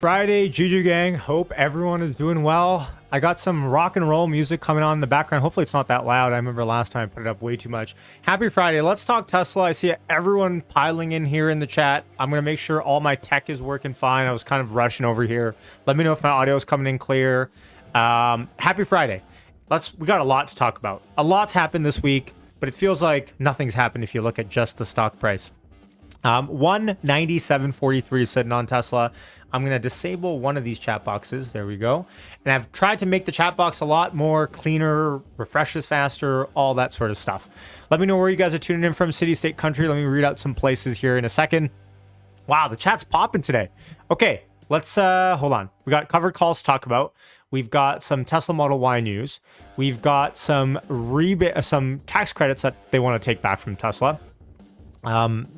Friday, Juju Gang. Hope everyone is doing well. I got some rock and roll music coming on in the background. Hopefully it's not that loud. I remember last time I put it up way too much. Happy Friday. Let's talk Tesla. I see everyone piling in here in the chat. I'm going to make sure all my tech is working fine. I was kind of rushing over here. Let me know if my audio is coming in clear. Happy Friday. We got a lot to talk about. A lot's happened this week, but it feels like nothing's happened if you look at just the stock price. 197.43 is sitting on Tesla. I'm going to disable one of these chat boxes. There we go. And I've tried to make the chat box a lot more cleaner, refreshes faster, all that sort of stuff. Let me know where you guys are tuning in from, city, state, country. Let me read out some places here in a second. Wow, the chat's popping today. Okay, let's hold on. We got covered calls to talk about. We've got some Tesla Model Y news. We've got some tax credits that they want to take back from Tesla.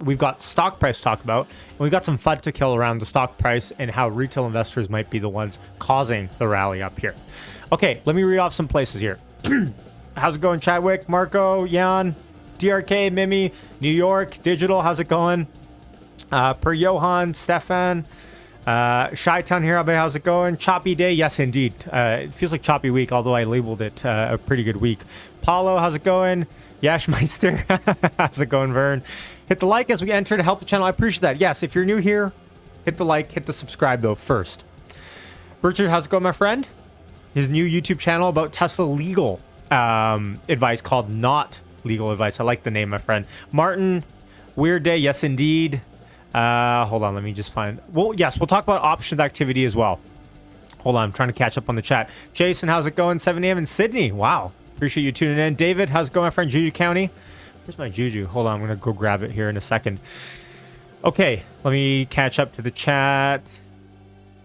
We've got stock price to talk about, and we've got some FUD to kill around the stock price and how retail investors might be the ones causing the rally up here. Okay, let me read off some places here. How's it going, Chadwick, Marco, Jan, DRK, Mimi, New York, Digital, how's it going? Per Johan, Stefan, Chi-Town here, how's it going? Choppy day, yes indeed. It feels like choppy week, although I labeled it a pretty good week. Paulo, how's it going? Yashmeister, how's it going, Vern? Hit the like as we enter to help the channel. I appreciate that. Yes, if you're new here, hit the like, hit the subscribe though first. Richard, how's it going, my friend? His new YouTube channel about Tesla legal advice called Not Legal Advice. I like the name, my friend. Martin, weird day. Yes, indeed. Hold on, let me just find. Well, yes, we'll talk about options activity as well. Hold on, I'm trying to catch up on the chat. Jason, how's it going? 7 a.m. in Sydney. Wow. Appreciate you tuning in. David, how's it going, my friend? Juju County. Where's my Juju? Hold on, I'm going to go grab it here in a second. Okay, let me catch up to the chat.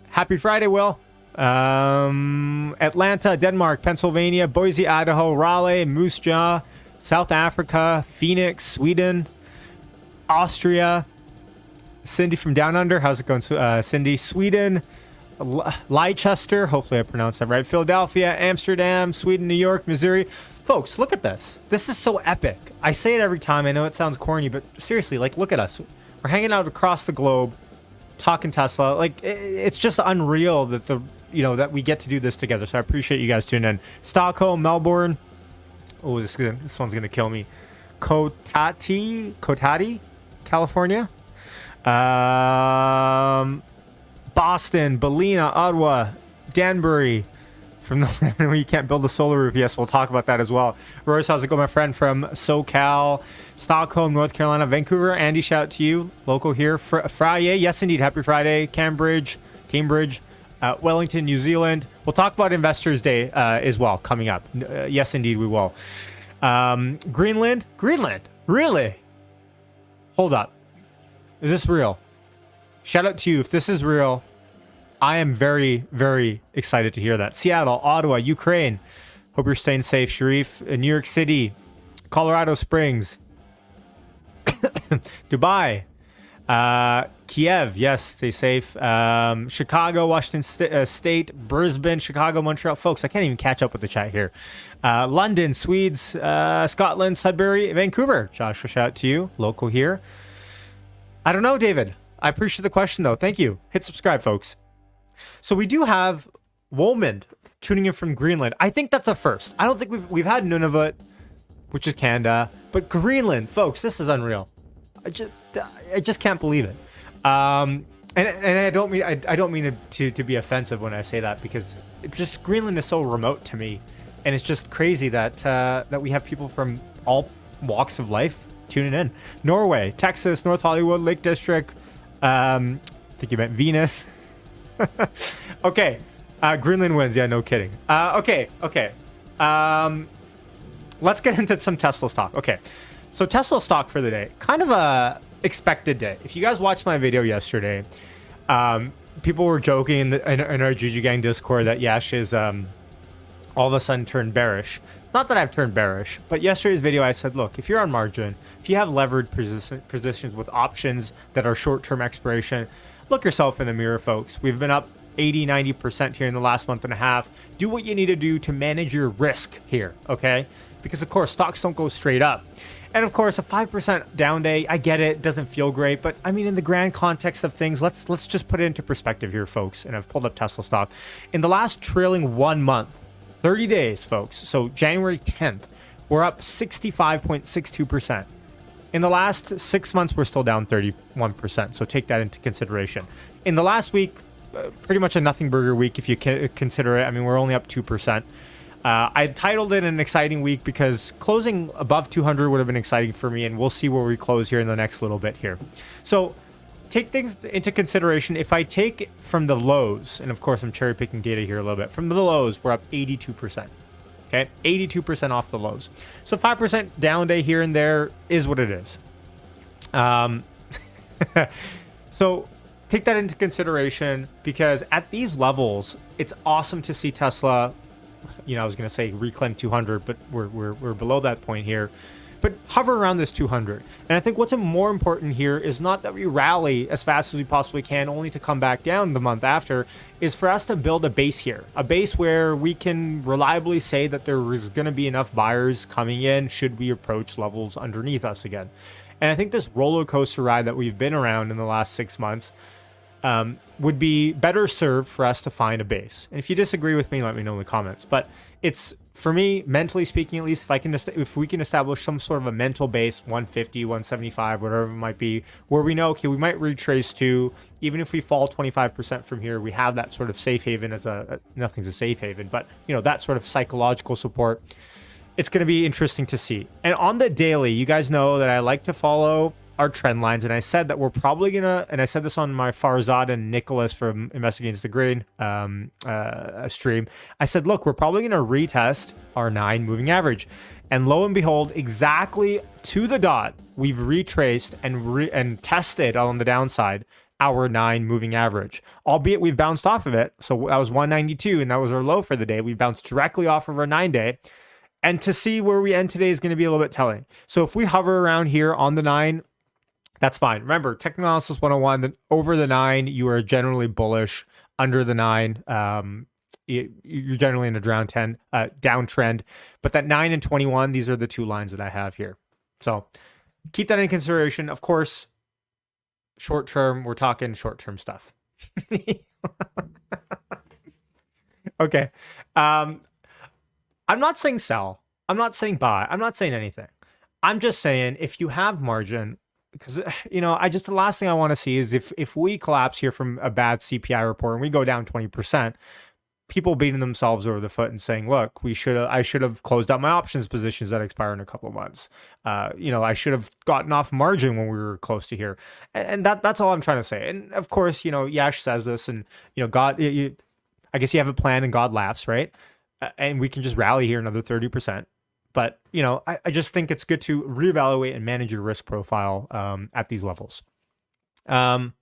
Happy Friday, Will. Atlanta, Denmark, Pennsylvania, Boise, Idaho, Raleigh, Moose Jaw, South Africa, Phoenix, Sweden, Austria. Cindy from Down Under, how's it going, Cindy? Sweden, Leicester, hopefully I pronounced that right. Philadelphia, Amsterdam, Sweden, New York, Missouri. Folks, look at this. This is so epic. I say it every time. I know it sounds corny, but seriously, like, look at us. We're hanging out across the globe, talking Tesla. Like, it's just unreal that that we get to do this together. So I appreciate you guys tuning in. Stockholm, Melbourne. Oh, this one's gonna kill me. Kotati, California. Boston, Ballina, Ottawa, Danbury, from the land where you can't build a solar roof. Yes, we'll talk about that as well. Royce, how's it going, my friend, from SoCal, Stockholm, North Carolina, Vancouver. Andy, shout out to you, local here. Friday, yes, indeed. Happy Friday. Cambridge, Wellington, New Zealand. We'll talk about Investors Day as well coming up. Yes, indeed, we will. Greenland, really? Hold up. Is this real? Shout out to you. If this is real, I am very, very excited to hear that. Seattle, Ottawa, Ukraine. Hope you're staying safe, Sharif. New York City, Colorado Springs, Dubai, Kiev. Yes, stay safe. Chicago, Washington State, Brisbane, Chicago, Montreal. Folks, I can't even catch up with the chat here. London, Swedes, Scotland, Sudbury, Vancouver. Joshua, shout out to you. Local here. I don't know, David. I appreciate the question, though. Thank you. Hit subscribe, folks. So we do have Wolmond tuning in from Greenland. I think that's a first. I don't think we've had Nunavut, which is Canada, but Greenland, folks, this is unreal. I just can't believe it. And I don't mean to be offensive when I say that, because Greenland is so remote to me, and it's just crazy that we have people from all walks of life tuning in. Norway, Texas, North Hollywood, Lake District. I think you meant Venus. Okay. Greenland wins. Yeah, no kidding. Okay. Let's get into some Tesla stock. Okay. So Tesla stock for the day. Kind of a expected day. If you guys watched my video yesterday, people were joking in our Juju Gang Discord that Yash is all of a sudden turned bearish. It's not that I've turned bearish, but yesterday's video I said, look, if you're on margin, if you have levered positions with options that are short-term expiration, look yourself in the mirror, folks. We've been up 80-90% here in the last month and a half. Do what you need to do to manage your risk here, okay? Because, of course, stocks don't go straight up. And of course, a 5% down day, I get it, doesn't feel great, but I mean, in the grand context of things, let's just put it into perspective here, folks. And I've pulled up Tesla stock. In the last trailing 1 month, 30 days, folks, so January 10th, we're up 65.62%. In the last 6 months, we're still down 31%, so take that into consideration. In the last week, pretty much a nothing burger week if you consider it. I mean, we're only up 2%. I titled it an exciting week because closing above 200 would have been exciting for me, and we'll see where we close here in the next little bit here. So take things into consideration. If I take from the lows, and of course I'm cherry picking data here a little bit, from the lows, we're up 82%. Okay, 82% off the lows. So 5% down day here and there is what it is. So take that into consideration because at these levels, it's awesome to see Tesla. You know, I was going to say reclaim 200, but we're below that point here. But hover around this 200. And I think what's more important here is not that we rally as fast as we possibly can, only to come back down the month after, is for us to build a base here. A base where we can reliably say that there is going to be enough buyers coming in should we approach levels underneath us again. And I think this roller coaster ride that we've been around in the last 6 months would be better served for us to find a base. And if you disagree with me, let me know in the comments. But it's, for me, mentally speaking, at least, if we can establish some sort of a mental base, 150, 175, whatever it might be, where we know, okay, we might retrace to, even if we fall 25% from here, we have that sort of safe haven as nothing's a safe haven, but, you know, that sort of psychological support. It's going to be interesting to see. And on the daily, you guys know that I like to follow our trend lines, and I said that we're probably gonna, and I said this on my Farzad and Nicholas from Invest Against the Grain stream. I said, look, we're probably gonna retest our 9 moving average, and lo and behold, exactly to the dot, we've retraced and tested on the downside our 9 moving average, albeit we've bounced off of it. So that was 192, and that was our low for the day. We bounced directly off of our 9-day. And to see where we end today is going to be a little bit telling. So if we hover around here on the 9, that's fine. Remember, Technical Analysis 101, that over the 9, you are generally bullish. Under the 9, you're generally in a downtrend. But that 9 and 21, these are the 2 lines that I have here. So keep that in consideration. Of course, short term, we're talking short term stuff. Okay. I'm not saying sell. I'm not saying buy. I'm not saying anything. I'm just saying if you have margin, because, you know, the last thing I want to see is if we collapse here from a bad CPI report and we go down 20%, people beating themselves over the foot and saying, look, I should have closed out my options positions that expire in a couple of months. You know, I should have gotten off margin when we were close to here. And that's all I'm trying to say. And of course, you know, Yash says this, and, you know, God, I guess you have a plan and God laughs, right? And we can just rally here another 30%. But, you know, I just think it's good to reevaluate and manage your risk profile at these levels. My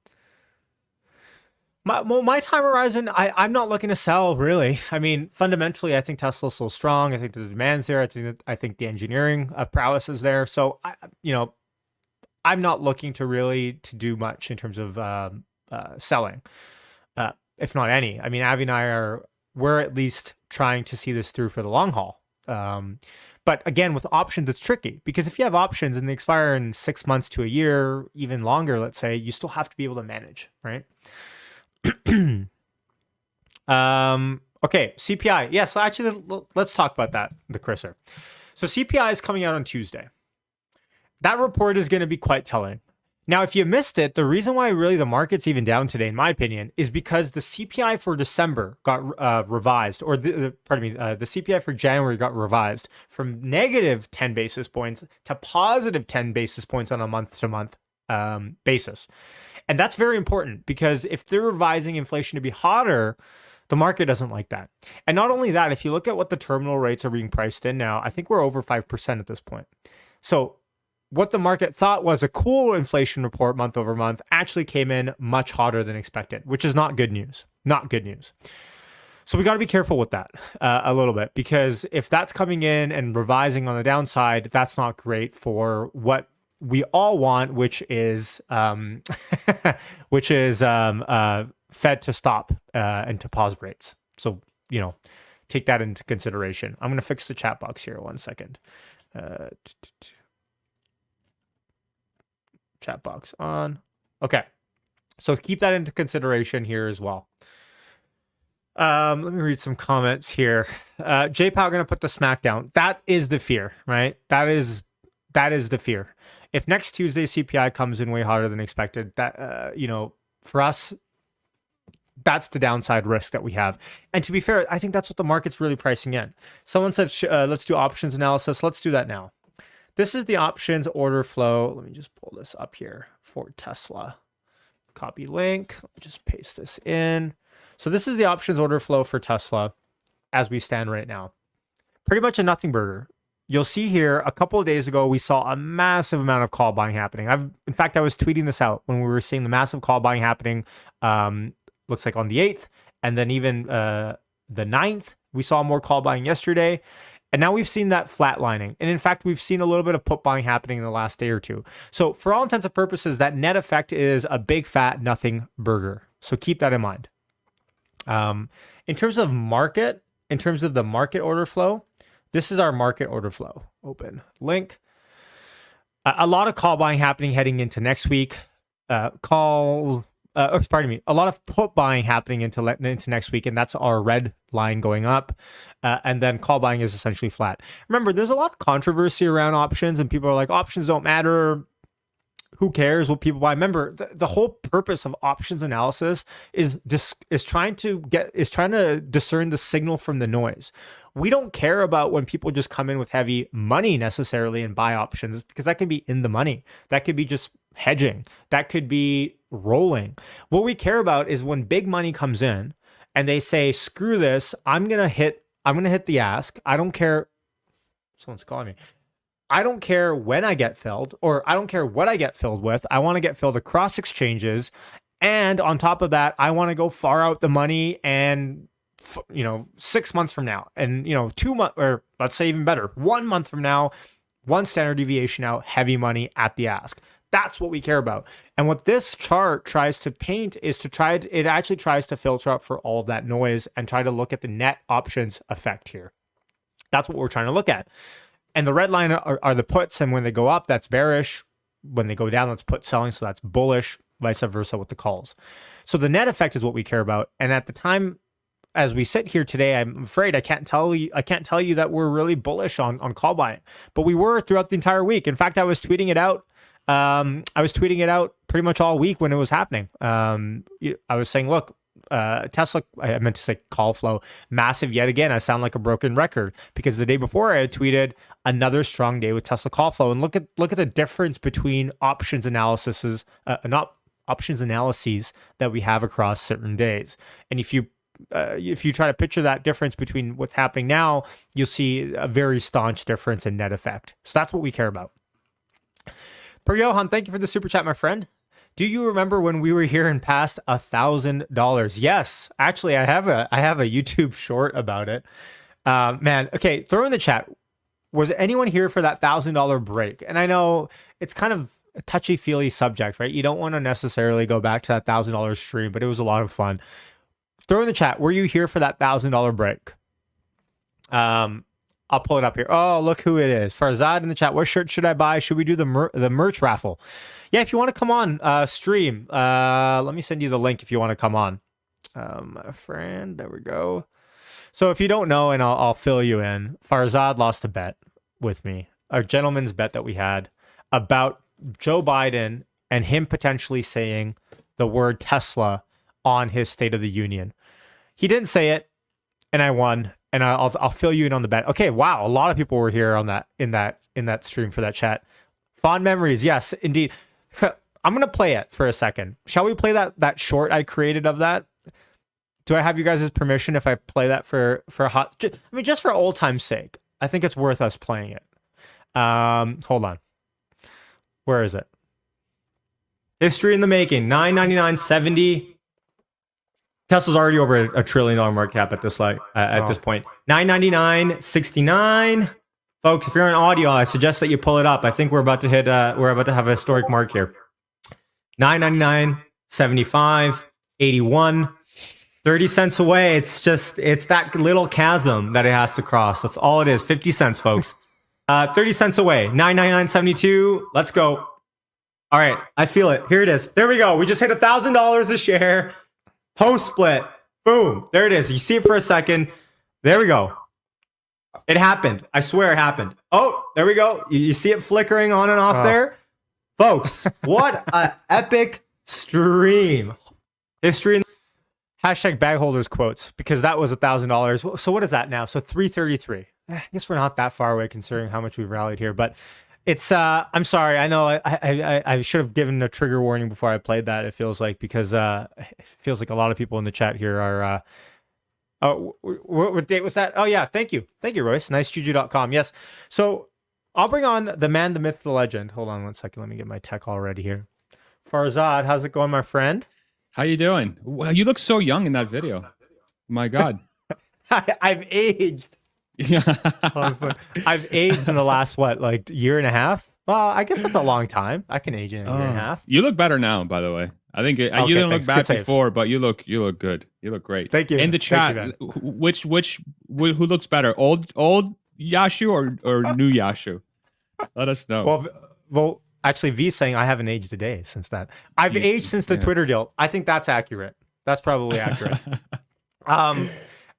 time horizon, I'm not looking to sell, really. I mean, fundamentally, I think Tesla's still strong. I think the demand's there. I think the engineering prowess is there. So, you know, I'm not looking to do much in terms of selling, if not any. I mean, Avi and I we're at least trying to see this through for the long haul. But again, with options, it's tricky because if you have options and they expire in 6 months to a year, even longer, let's say, you still have to be able to manage, right? Okay, CPI. Yes, actually, let's talk about that, the Crisser. So CPI is coming out on Tuesday. That report is going to be quite telling. Now, if you missed it, the reason why really the market's even down today, in my opinion, is because the CPI for December got revised, or the CPI for January got revised from negative 10 basis points to positive 10 basis points on a month-to-month basis. And that's very important because if they're revising inflation to be hotter, the market doesn't like that. And not only that, if you look at what the terminal rates are being priced in now, I think we're over 5% at this point. So what the market thought was a cool inflation report month over month actually came in much hotter than expected, which is not good news. Not good news. So we got to be careful with that a little bit, because if that's coming in and revising on the downside, that's not great for what we all want, which is Fed to stop and to pause rates. So, you know, take that into consideration. I'm going to fix the chat box here 1 second. Chat box on. Okay. So keep that into consideration here as well. Let me read some comments here. J-Pow gonna put the smackdown. That is the fear, right? That is the fear. If next Tuesday CPI comes in way hotter than expected, that for us, that's the downside risk that we have. And to be fair, I think that's what the market's really pricing in. Someone said, let's do options analysis. Let's do that now. This is the options order flow. Let me just pull this up here for Tesla. Copy link. Let me just paste this in. So this is the options order flow for Tesla as we stand right now. Pretty much a nothing burger. You'll see here, a couple of days ago, we saw a massive amount of call buying happening. In fact, I was tweeting this out when we were seeing the massive call buying happening, looks like on the 8th, and then even the 9th, we saw more call buying yesterday. And now we've seen that flatlining. And in fact, we've seen a little bit of put buying happening in the last day or two. So for all intents and purposes, that net effect is a big fat nothing burger. So keep that in mind. In terms of market, in terms of the market order flow, this is our market order flow. Open link. A lot of call buying happening heading into next week. Pardon me. A lot of put buying happening into next week, and that's our red line going up. And then call buying is essentially flat. Remember, there's a lot of controversy around options, and people are like, options don't matter. Who cares what people buy? Remember, the whole purpose of options analysis is trying to discern the signal from the noise. We don't care about when people just come in with heavy money necessarily and buy options, because that can be in the money. That could be just hedging. That could be rolling. What we care about is when big money comes in and they say, screw this, I'm gonna hit the ask. I don't care. Someone's calling me. I don't care when I get filled, or I don't care what I get filled with. I want to get filled across exchanges. And on top of that, I want to go far out the money and, 6 months from now, and, 2 months, or let's say even better, 1 month from now, one standard deviation out, heavy money at the ask. That's what we care about. And what this chart tries to paint is it actually tries to filter out for all of that noise and try to look at the net options effect here. That's what we're trying to look at. And the red line are the puts, and when they go up, that's bearish. When they go down, that's put selling, so that's bullish, vice versa with the calls. So the net effect is what we care about. And at the time, as we sit here today, I'm afraid I can't tell you that we're really bullish on call buying, but we were throughout the entire week. In fact, I was tweeting it out. Pretty much all week when it was happening. I was saying, look, Tesla, I meant to say call flow, massive yet again. I sound like a broken record, because the day before I had tweeted another strong day with Tesla call flow. And look at the difference between options analyses that we have across certain days. And if you try to picture that difference between what's happening now, you'll see a very staunch difference in net effect. So that's what we care about. Per Johan, thank you for the super chat, my friend. Do you remember when we were here and passed $1,000? Yes, actually, I have a YouTube short about it. Man, okay, throw in the chat. Was anyone here for that $1,000 break? And I know it's kind of a touchy-feely subject, right? You don't want to necessarily go back to that $1,000 stream, but it was a lot of fun. Throw in the chat. Were you here for that $1,000 break? I'll pull it up here. Oh, look who it is. Farzad in the chat. What shirt should I buy? Should we do the merch raffle? Yeah, if you want to come on stream, let me send you the link if you want to come on. My friend, there we go. So if you don't know, and I'll fill you in, Farzad lost a bet with me, a gentleman's bet that we had about Joe Biden and him potentially saying the word Tesla on his State of the Union. He didn't say it, and I won. And I'll fill you in on the bet. Okay, wow, a lot of people were here on that in that stream for that chat. Fond memories, yes, indeed. I'm gonna play it for a second. Shall we play that short I created of that? Do I have you guys' permission if I play that for just for old time's sake? I think it's worth us playing it. Hold on. Where is it? History in the making. 999.70. Tesla's already over a $1 trillion market cap at this point. 999.69. Folks, if you're on audio, I suggest that you pull it up. I think we're about to have a historic mark here. 999.75, 81, 30 cents away. It's that little chasm that it has to cross. That's all it is. 50 cents, folks. 30 cents away. 999.72. Let's go. All right, I feel it. Here it is. There we go. We just hit $1,000 a share. Post split. Boom. There it is. You see it for a second. There we go. It happened. I swear it happened. Oh, there we go. You see it flickering on and off there? Folks, what an epic stream. History. Hashtag bag holders quotes, because that was $1,000. So what is that now? So 333. I guess we're not that far away considering how much we've rallied here, but it's I'm sorry. I know I should have given a trigger warning before I played that. It feels like, because it feels like a lot of people in the chat here are what date was that? Oh yeah, thank you, Royce. Nicejuju.com. Yes. So I'll bring on the man, the myth, the legend. Hold on one second. Let me get my tech all ready here. Farzad, how's it going, my friend? How you doing? Well, you look so young in that video. My God. I've aged. Yeah. I've aged in the last, like year and a half? Well, I guess that's a long time. I can age in a year and a half. You look better now, by the way. I think you didn't look bad before, but you look good. You look great. Thank you. In the chat, who looks better? Old Yashu or new Yashu? Let us know. Well, actually, V's saying I haven't aged a day since that. I've aged since the Twitter deal. I think that's accurate. That's probably accurate.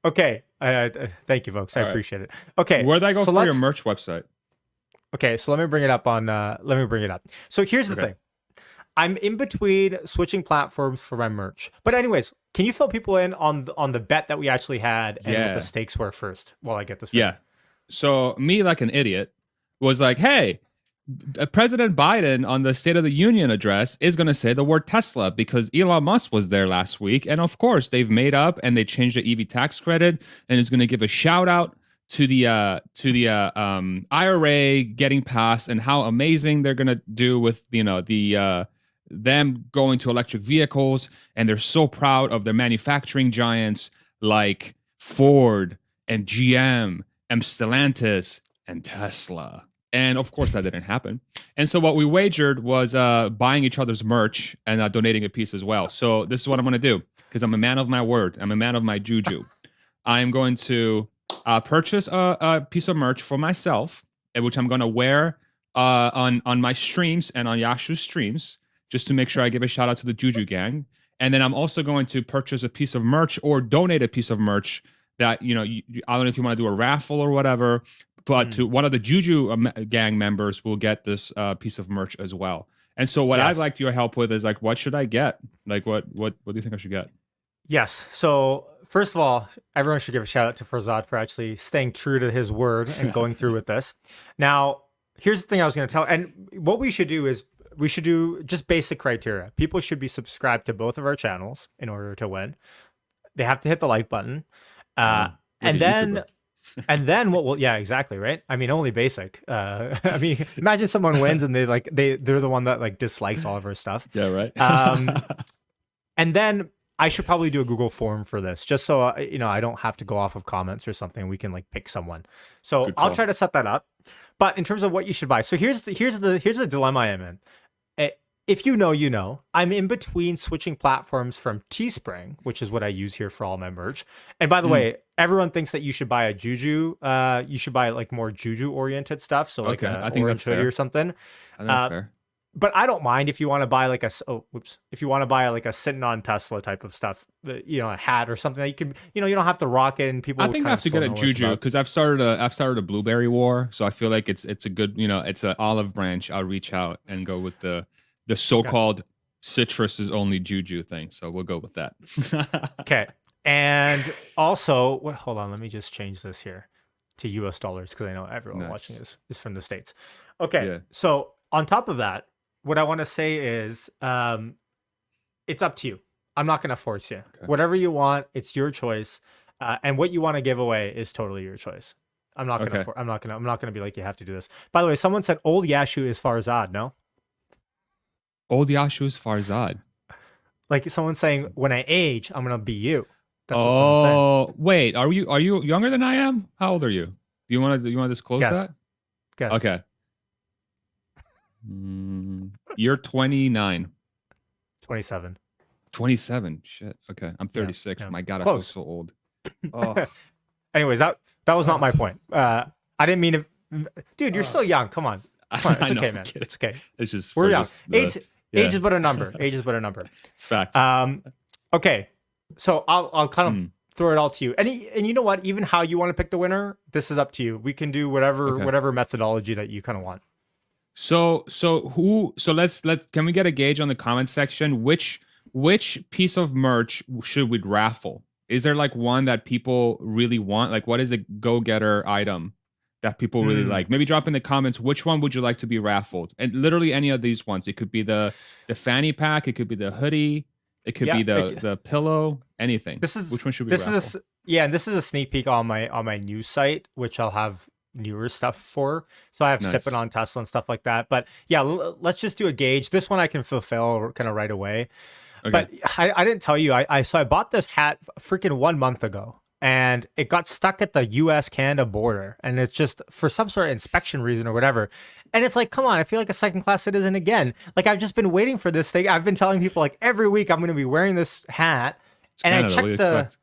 Okay. Thank you, folks. I appreciate it. Okay. Where did I go for your merch website? Okay, so let me bring it up on. Let me bring it up. So here's the thing. I'm in between switching platforms for my merch. But anyways, can you fill people in on the bet that we actually had and what the stakes were first while I get this? Yeah. So me, like an idiot, was like, hey, President Biden on the State of the Union address is going to say the word Tesla because Elon Musk was there last week. And of course, they've made up and they changed the EV tax credit and is going to give a shout out to the IRA getting passed and how amazing they're going to do with, them going to electric vehicles. And they're so proud of their manufacturing giants like Ford and GM and Stellantis and Tesla. And of course, that didn't happen. And so what we wagered was buying each other's merch and donating a piece as well. So this is what I'm going to do because I'm a man of my word. I'm a man of my juju. I'm going to purchase a piece of merch for myself, which I'm going to wear on my streams and on Yashu's streams, just to make sure I give a shout out to the Juju gang. And then I'm also going to purchase a piece of merch or donate a piece of merch that, I don't know if you want to do a raffle or whatever, but to one of the Juju gang members will get this piece of merch as well. And so what I'd like your help with is like, what should I get? Like, what do you think I should get? Yes. So first of all, everyone should give a shout out to Farzad for actually staying true to his word and going through with this. Now, here's the thing I was going to tell. And what we should do is we should do just basic criteria. People should be subscribed to both of our channels in order to win. They have to hit the like button. And then what will, yeah, exactly. Right. I mean, only basic. I mean, imagine someone wins and they're the one that like dislikes all of our stuff. Yeah. Right. And then I should probably do a Google form for this just so, I don't have to go off of comments or something. We can like pick someone. So I'll try to set that up. But in terms of what you should buy. So here's the dilemma I am in. If you know, I'm in between switching platforms from Teespring, which is what I use here for all my merch. And by the way, everyone thinks that you should buy a Juju. You should buy like more Juju oriented stuff. So like I think that's hoodie fair. or something. I think that's fair. But I don't mind if you want to buy like if you want to buy like a sitting on Tesla type of stuff, a hat or something that you can, you don't have to rock it and people. I think I have to get a Juju because I've started a blueberry war. So I feel like it's a good, it's an olive branch. I'll reach out and go with the so-called citrus is only Juju thing. So we'll go with that. Okay. And also, hold on, let me just change this here to US dollars because I know everyone watching this is from the States. Okay. So on top of that, what I want to say is it's up to you. I'm not going to force you. Okay. Whatever you want, it's your choice. And what you want to give away is totally your choice. I'm not going to I'm not going to be like you have to do this. By the way, someone said old Yashu is Farzad, no? Old Yashu is Farzad. Like someone saying when I age, I'm going to be you. That's what someone's saying. Wait, are you younger than I am? How old are you? Do you want to disclose that? Guess. Okay. You're 29. 27. 27. Shit. Okay. I'm 36. Yeah. My God, I feel so old. Oh. Anyways, that was not my point. I didn't mean to. Dude, you're still young. Come on. Come on, it's I know, okay, I'm man. kidding. It's okay. It's just We're for young. just the, Age yeah. is but a number. Age is but a number. It's facts. Okay. So I'll kind of Mm, throw it all to you. And you know what? Even how you want to pick the winner, this is up to you. We can do okay. whatever methodology that you kind of want. So let's can we get a gauge on the comment section? Which piece of merch should we raffle? Is there like one that people really want? Like, what is a go-getter item that people really Hmm. like? Maybe drop in the comments which one would you like to be raffled? And literally any of these ones. It could be the fanny pack, it could be the hoodie, it could Yeah. be the pillow, anything. This is Which one should we this raffle? is yeah, and this is a sneak peek on my news site, which I'll have newer stuff for. So I have Nice. sipping on Tesla and stuff like that. But yeah, let's just do a gauge. This one I can fulfill kind of right away. Okay. But I didn't tell you. So I bought this hat freaking 1 month ago, and it got stuck at the U.S. Canada border, and it's just for some sort of inspection reason or whatever. And it's like, come on, I feel like a second class citizen again. Like I've just been waiting for this thing. I've been telling people like every week I'm going to be wearing this hat, It's and Canada, I what do you checked the. expect?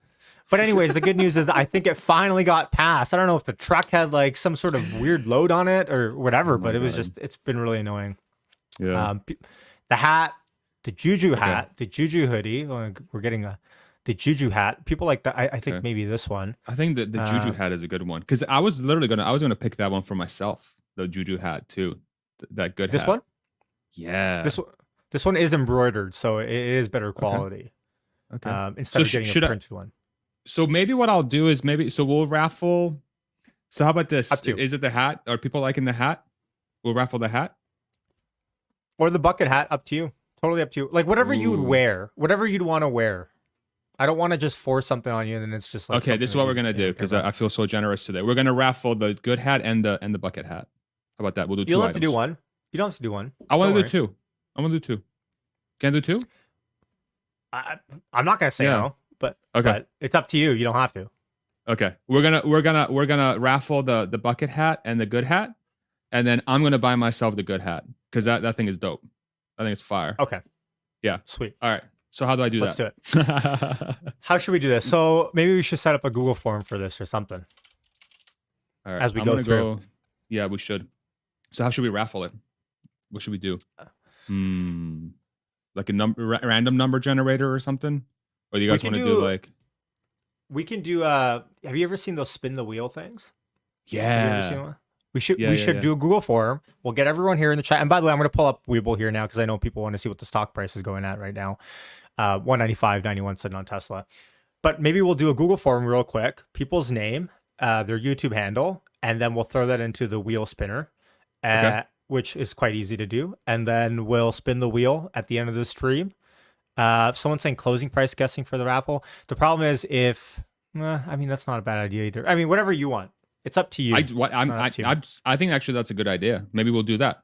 But anyways, the good news is I think it finally got passed. I don't know if the truck had like some sort of weird load on it or whatever, Oh my but it was God. just it's been really annoying. Yeah. The hat, the Juju hat, the Juju hoodie. We're getting the Juju hat. People like that. I think Okay. maybe this one. I think the Juju hat is a good one because I was gonna pick that one for myself. The Juju hat too. That good This hat. one. Yeah. This one is embroidered, so it is better quality. Okay. Instead So of getting should a I? printed one. So maybe what I'll do is we'll raffle. So how about this? Up to you. Is it the hat? Are people liking the hat? We'll raffle the hat. Or the bucket hat, up to you. Totally up to you. Like whatever you would Ooh. wear, whatever you'd want to wear. I don't want to just force something on you, and then it's just like Okay, this is what we're gonna do because I feel so generous today. We're gonna raffle the good hat and the bucket hat. How about that? We'll do two. You don't have items. to do one. You don't have to do one. I want Don't to do worry. two. I want to do two. Can I do two? I'm not gonna say Yeah. no, but Okay. but it's up to you. You don't have to. Okay. We're gonna raffle the bucket hat and the good hat, and then I'm gonna buy myself the good hat because that thing is dope. I think it's fire. Okay. Yeah. Sweet. All right. So how do I do Let's that? do it. How should we do this? So maybe we should set up a Google form for this or something. All right. As we I'm go gonna through. Yeah, we should. So how should we raffle it? What should we do? Like a random number generator or something? Or do you We guys can want to do do- like? We can do. Have you ever seen those spin the wheel things? Have you ever seen Yeah. one? We should Yeah, we yeah, should yeah. do a Google form. We'll get everyone here in the chat. And by the way, I'm going to pull up Webull here now because I know people want to see what the stock price is going at right now. 195.91 sitting on Tesla. But maybe we'll do a Google form real quick. People's name, their YouTube handle, and then we'll throw that into the wheel spinner, Okay. which is quite easy to do. And then we'll spin the wheel at the end of the stream. Someone's saying closing price guessing for the raffle. The problem is I mean, that's not a bad idea either. I mean, whatever you want. It's up to you. I think actually that's a good idea. Maybe we'll do that.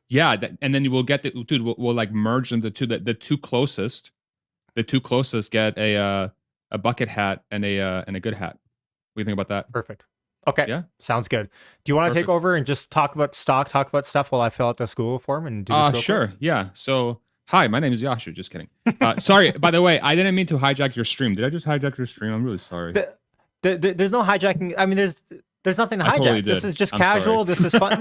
Yeah, and then we'll get we'll like merge them the two closest get a bucket hat and a good hat. What do you think about that? Perfect. Okay. Yeah. Sounds good. Do you want to take Perfect. over and just talk about stock, talk about stuff while I fill out this Google form and do this real Sure. quick? Yeah. So hi, my name is Yasha. Just kidding. Sorry. By the way, I didn't mean to hijack your stream. Did I just hijack your stream? I'm really sorry. There's no hijacking. I mean, there's nothing to I hijack. totally This did. is just I'm casual. sorry. This is fun.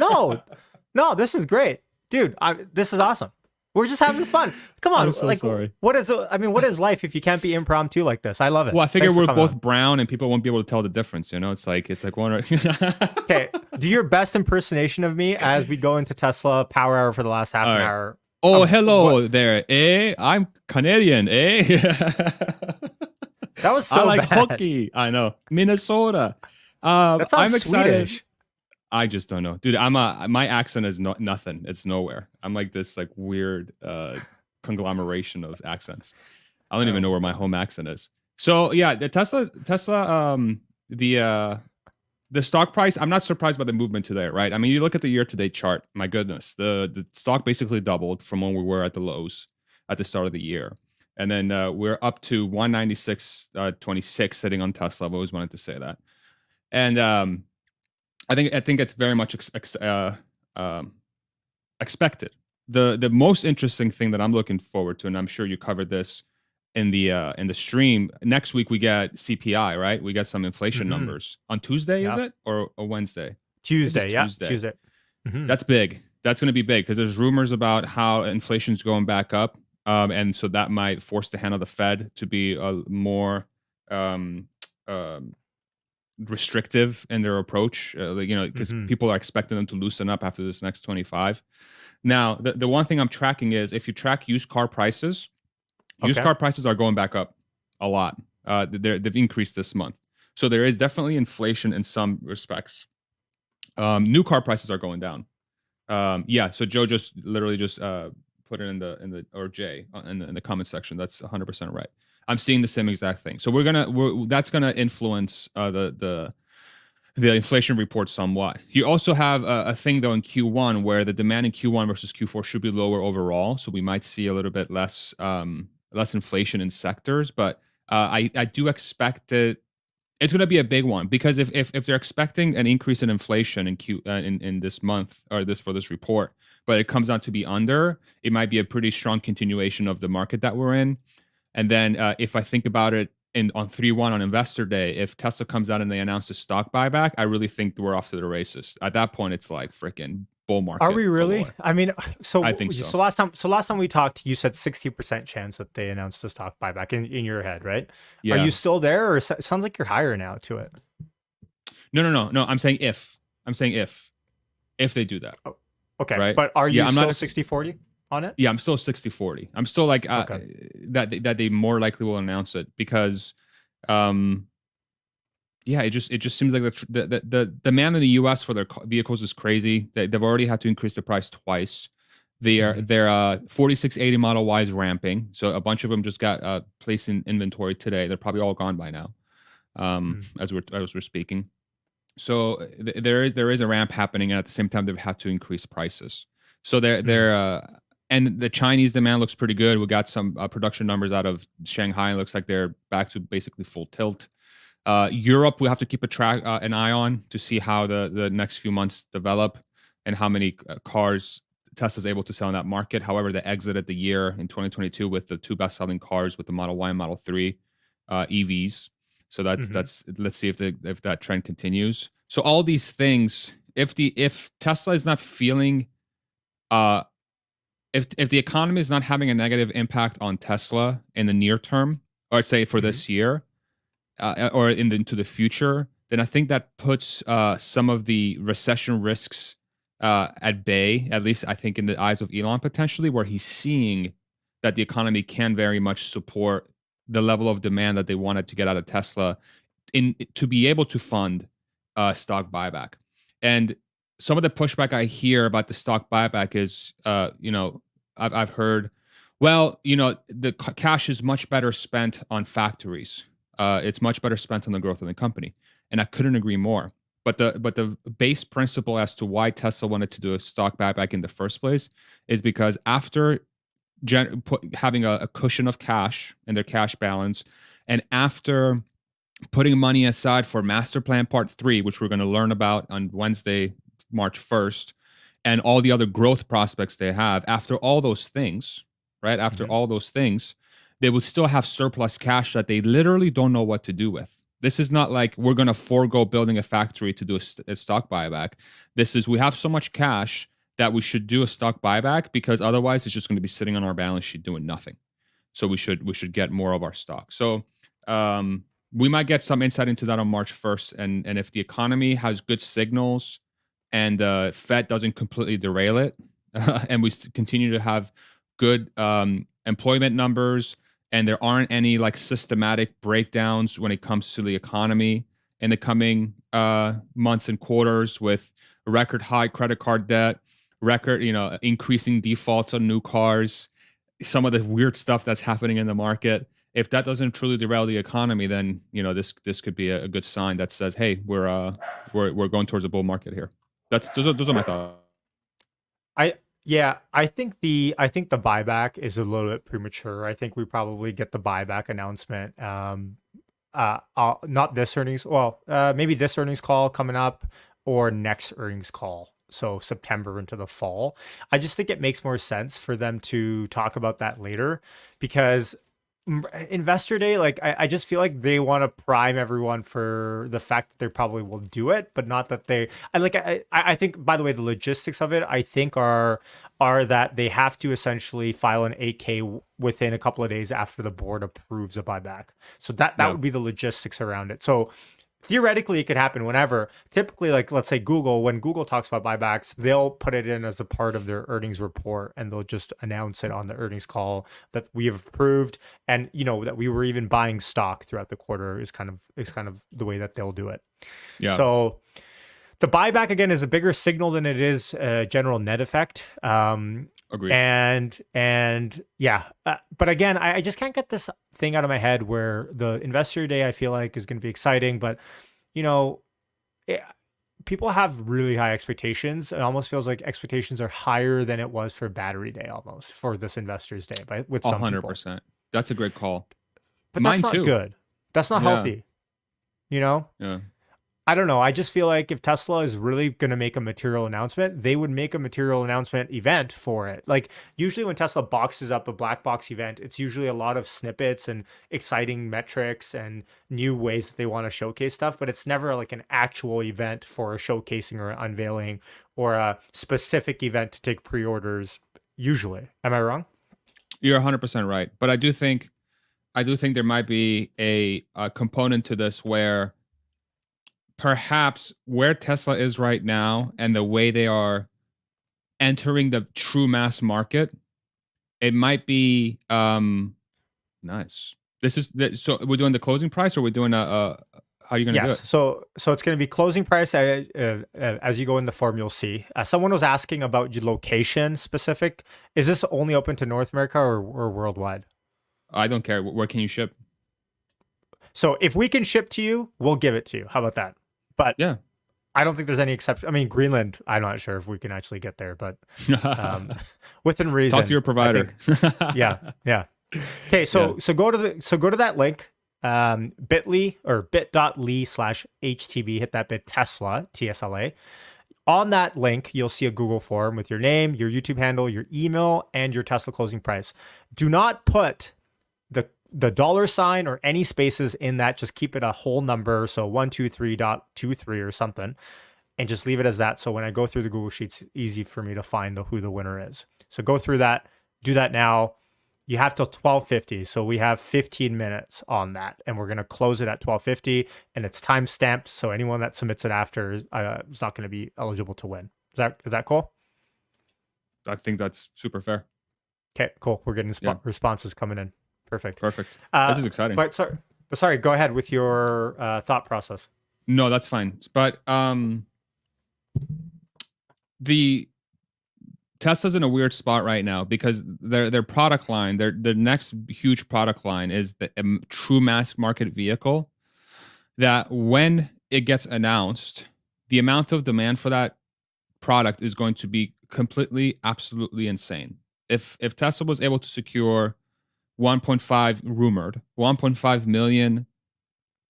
No, this is great, dude. This is awesome. We're just having fun. Come on, I'm so sorry. what is life if you can't be impromptu like this? I love it. Well, I figure Thanks for we're coming both on. brown and people won't be able to tell the difference. You know, it's like one. Okay, do your best impersonation of me as we go into Tesla Power Hour for the last half All an right. hour. Oh, hello there. I'm Canadian. That was so I like bad. hockey. I know. Minnesota. That sounds I'm excited. Swedish. I just don't know. Dude, my accent is nothing. It's nowhere. I'm like this like weird conglomeration of accents. I don't even know where my home accent is. So yeah, the Tesla the stock price, I'm not surprised by the movement today, right? I mean, you look at the year-to-date chart, my goodness, the stock basically doubled from when we were at the lows at the start of the year. And then we're up to 196.26 sitting on Tesla. I've always wanted to say that. And I think it's very much expected. The most interesting thing that I'm looking forward to, and I'm sure you covered this in the stream. Next week we get CPI, right? We got some inflation numbers on Tuesday, is it or Wednesday? Tuesday, yeah, Tuesday. Tuesday. Mhm. That's big. That's going to be big because there's rumors about how inflation's going back up, and so that might force the hand of the Fed to be more um, um, restrictive in their approach. Because Hmm. people are expecting them to loosen up after this next 25. Now, the one thing I'm tracking is if you track used Okay. car prices are going back up a lot. They've increased this month, so there is definitely inflation in some respects. New car prices are going down. Yeah, so Joe just literally just put it or Jay in the comment section. That's 100% right. I'm seeing the same exact thing. So that's gonna influence the inflation report somewhat. You also have a thing though in Q1 where the demand in Q1 versus Q4 should be lower overall. So we might see a little bit less inflation in sectors, but I do expect it. It's going to be a big one because if they're expecting an increase in inflation in this month or this report, but it comes out to be under, it might be a pretty strong continuation of the market that we're in. And then if I think about it on 3/1 on Investor Day, if Tesla comes out and they announce a stock buyback, I really think we're off to the races. At that point, it's like freaking bull Are market we really? galore. I mean, I so think so. last time we talked, you said 60% chance that they announced a stock buyback in your head, right? Are you Yeah. still there, or it sounds like you're higher now to it? No. I'm saying if. I'm saying if they do that, Oh, okay, right? but are Yeah, you I'm not. still 60/40 on it? Yeah, I'm still 60/40. I'm still like Okay. that they more likely will announce it because um yeah, it just seems like the demand in the US for their vehicles is crazy. They've already had to increase the price twice. Hmm. Their 4680 Model Y is ramping. So a bunch of them just got placed in inventory today. They're probably all gone by now. As we're speaking. So there is a ramp happening, and at the same time they've had to increase prices. So Hmm. and the Chinese demand looks pretty good. We got some production numbers out of Shanghai. It looks like they're back to basically full tilt. Europe, we have to keep an eye on to see how the next few months develop and how many cars Tesla's able to sell in that market. However, they exited the year in 2022 with the two best-selling cars with the Model Y and Model 3 EVs. So Hmm. that's let's see if that trend continues. So all these things, if Tesla is not feeling uh if the economy is not having a negative impact on Tesla in the near term, or I'd say for Hmm. this year, or into the future, then I think that puts some of the recession risks at bay. At least I think in the eyes of Elon potentially, where he's seeing that the economy can very much support the level of demand that they wanted to get out of Tesla in to be able to fund stock buyback. And some of the pushback I hear about the stock buyback is, I've heard, well, the cash is much better spent on factories. It's much better spent on the growth of the company, and I couldn't agree more. But the base principle as to why Tesla wanted to do a stock buyback in the first place is because after having a cushion of cash in their cash balance, and after putting money aside for Master Plan Part 3, which we're going to learn about on Wednesday, March 1st, and all the other growth prospects they have, after all those things, right? After Hmm. all those things, they would still have surplus cash that they literally don't know what to do with. This is not like we're going to forego building a factory to do a stock buyback. This is we have so much cash that we should do a stock buyback because otherwise it's just going to be sitting on our balance sheet doing nothing. So we should get more of our stock. So um, we might get some insight into that on March 1st. And if the economy has good signals and the Fed doesn't completely derail it, and we continue to have good employment numbers, and there aren't any like systematic breakdowns when it comes to the economy in the coming months and quarters with record high credit card debt, record increasing defaults on new cars, some of the weird stuff that's happening in the market. If that doesn't truly derail the economy, then this could be a good sign that says, hey, we're going towards a bull market here. Those are my thoughts. I Yeah, I think the buyback is a little bit premature. I think we probably get the buyback announcement. Not this earnings. Well, maybe this earnings call coming up or next earnings call. So September into the fall. I just think it makes more sense for them to talk about that later because Investor day, like I just feel like they want to prime everyone for the fact that they probably will do it, but not that they. I think, by the way, the logistics of it, I think are that they have to essentially file an 8K within a couple of days after the board approves a buyback. So that Yeah. would be the logistics around it. So theoretically it could happen whenever. Typically, like let's say Google, when Google talks about buybacks, they'll put it in as a part of their earnings report and they'll just announce it on the earnings call that we have approved, and that we were even buying stock throughout the quarter is kind of the way that they'll do it. Yeah. So the buyback again is a bigger signal than it is a general net effect. Agreed. And yeah, but again, I just can't get this thing out of my head where the investor day I feel like is going to be exciting, but you know, it, people have really high expectations. It almost feels like expectations are higher than it was for battery day almost for this investors day, with some people. 100%. That's a great call. But Mine that's not too. good. That's not Yeah. healthy. You know? Yeah. I don't know. I just feel like if Tesla is really going to make a material announcement, they would make a material announcement event for it. Like usually when Tesla boxes up a black box event, it's usually a lot of snippets and exciting metrics and new ways that they want to showcase stuff, but it's never like an actual event for a showcasing or unveiling or a specific event to take pre-orders usually. Am I wrong? You're 100% right. But I do think there might be a component to this where perhaps where Tesla is right now and the way they are entering the true mass market, it might be nice. So we're doing the closing price, or we're doing how are you going to do Yes. it? So it's going to be closing price as you go in the form. You'll see. Someone was asking about your location specific. Is this only open to North America or worldwide? I don't care. Where can you ship? So if we can ship to you, we'll give it to you. How about that? But Yeah. I don't think there's any exception. I mean, Greenland, I'm not sure if we can actually get there, but within reason. Talk to your provider. Yeah. Okay, so go to that link, bit.ly or bit.ly/HTB, hit that bit Tesla, TSLA. On that link, you'll see a Google form with your name, your YouTube handle, your email, and your Tesla closing price. Do not put the dollar sign or any spaces in that. Just keep it a whole number, so 123.23 or something, and just leave it as that. So when I go through the Google Sheets, it's easy for me to find who the winner is. So go through that, do that now. You have till 12:50, so we have 15 minutes on that, and we're going to close it at 12:50, and it's time stamped, so anyone that submits it after is not going to be eligible to win. Is that cool? I think that's super fair. Okay, cool. We're getting responses coming in. Perfect. This is exciting. Sorry, go ahead with your thought process. No, that's fine. But the Tesla's in a weird spot right now because their product line, their next huge product line is the true mass market vehicle that when it gets announced, the amount of demand for that product is going to be completely, absolutely insane. If Tesla was able to secure 1.5 million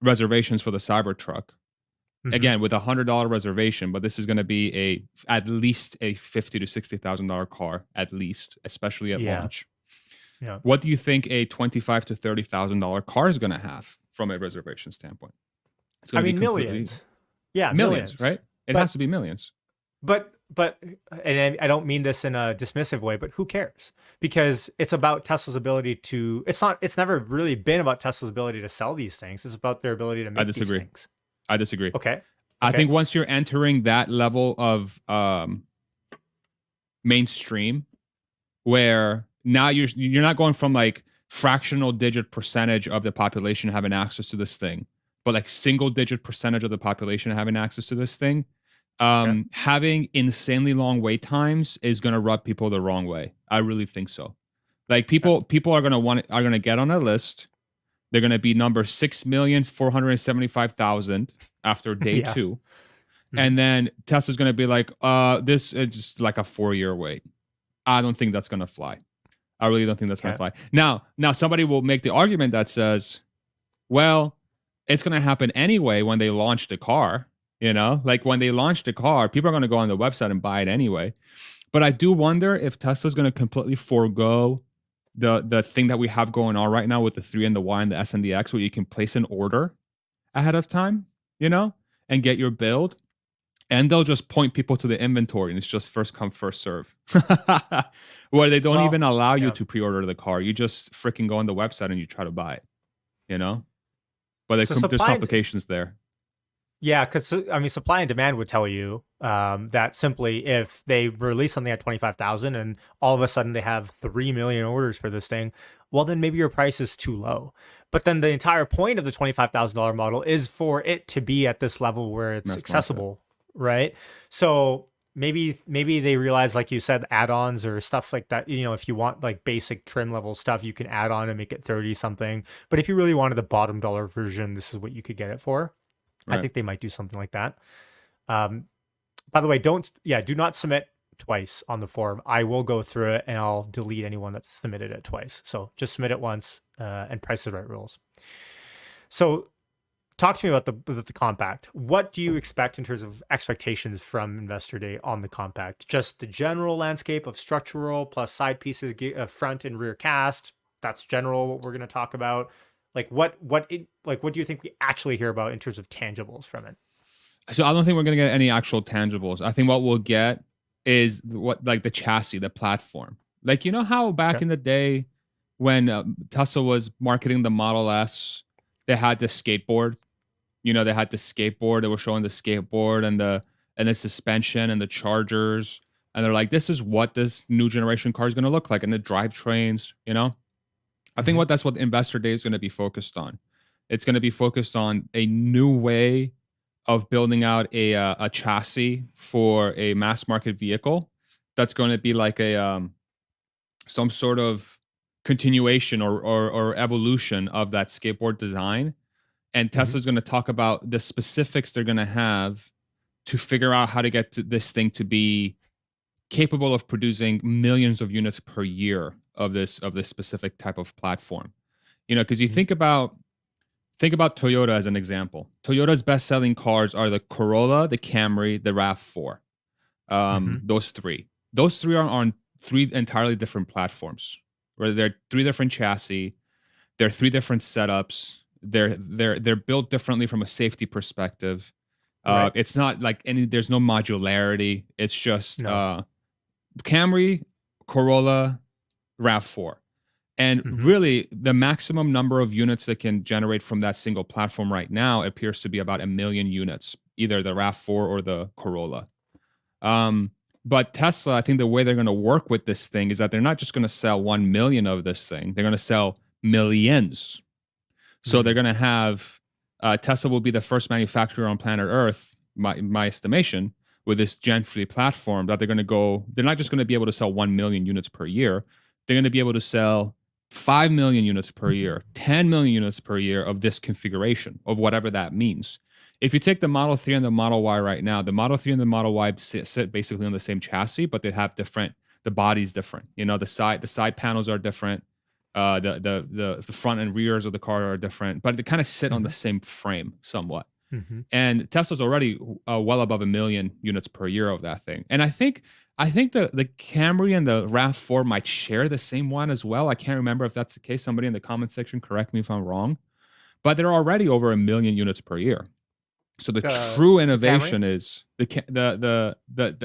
reservations for the Cybertruck, again with $100 reservation, but this is going to be at least a $50,000 to $60,000 car, at least, especially at launch. Yeah. What do you think a $25,000 to $30,000 car is going to have from a reservation standpoint? It's going to be millions. Yeah, millions, right? It has to be millions. But and I don't mean this in a dismissive way, but who cares? Because it's about Tesla's ability to. It's never really been about Tesla's ability to sell these things. It's about their ability to make these things. I disagree. Okay. I think once you're entering that level of mainstream, where now you're not going from like fractional digit percentage of the population having access to this thing, but like single digit percentage of the population having access to this thing. Having insanely long wait times is going to rub people the wrong way. I really think so. Like people are going to get on a list. They're going to be number 6,475,000 after day 2. And then Tesla's going to be like, this is just like a 4-year wait. I don't think that's going to fly. I really don't think that's going to fly. Now somebody will make the argument that says, well, it's going to happen anyway when they launch the car. Like when they launch the car, people are going to go on the website and buy it anyway. But I do wonder if Tesla's going to completely forego the thing that we have going on right now with the 3 and the Y and the S and the X, where you can place an order ahead of time, and get your build, and they'll just point people to the inventory, and it's just first come, first serve. Where they don't even Well, allow you yeah. to pre-order the car. You just freaking go on the website and you try to buy it, you know? But So there's supply and complications there. yeah, because I mean, supply and demand would tell you that simply if they release something at 25,000 and all of a sudden they have 3 million orders for this thing, well, then maybe your price is too low. But then the entire point of the $25,000 model is for it to be at this level where it's Mass market. accessible, right? So maybe they realize, like you said, add-ons or stuff like that. If you want like basic trim level stuff, you can add on and make it 30 something. But if you really wanted the bottom dollar version, this is what you could get it for. I Right. think they might do something like that. Um, by the way, do not submit twice on the form. I will go through it and I'll delete anyone that's submitted it twice. So just submit it once and Price is Right rules. So talk to me about the compact. What do you expect in terms of expectations from Investor Day on the compact? Just the general landscape of structural plus side pieces, front and rear cast. That's general what we're going to talk about. Like what do you think we actually hear about in terms of tangibles from it? So I don't think we're gonna get any actual tangibles. I think what we'll get is what, like, the chassis, the platform. Like, you know how back Okay. in the day when Tesla was marketing the Model S, they had the skateboard. They had the skateboard. They were showing the skateboard and the suspension and the chargers, and they're like, "This is what this new generation car is going to look like," and the drivetrains. I think Hmm. that's what Investor Day is going to be focused on. It's going to be focused on a new way of building out a chassis for a mass market vehicle that's going to be like a some sort of continuation or evolution of that skateboard design. And Hmm. Tesla's going to talk about the specifics they're going to have to figure out how to get to this thing to be capable of producing millions of units per year of this specific type of platform. Because you Hmm. think about Toyota as an example. Toyota's best-selling cars are the Corolla, the Camry, the RAV4. Hmm. Those three. Those three are on three entirely different platforms, where they're three different chassis, they're three different setups. They're built differently from a safety perspective. Right. It's not like there's no modularity. It's just No. Camry, Corolla, RAV4. And Hmm. really, the maximum number of units that can generate from that single platform right now appears to be about 1 million units, either the RAV4 or the Corolla. Um, but Tesla, I think the way they're going to work with this thing is that they're not just going to sell 1 million of this thing, they're going to sell millions. So they're Mm. going to have Tesla will be the first manufacturer on planet Earth, my estimation, with this Gen 3 platform that they're going to go. They're not just going to be able to sell 1 million units per year. They're going to be able to sell 5 million units per year, 10 million units per year of this configuration, of whatever that means. If you take the Model 3 and the Model Y right now, the Model 3 and the Model Y sit basically on the same chassis, but they have different. The body's different. The side panels are different. The front and rears of the car are different, but they kind of sit on the Mhm. same frame somewhat. Mhm. And Tesla's already well above 1 million units per year of that thing. And I think the Camry and the RAV4 might share the same one as well. I can't remember if that's the case. Somebody in the comment section correct me if I'm wrong. But they're already over 1 million units per year. So the true The Camry? innovation is the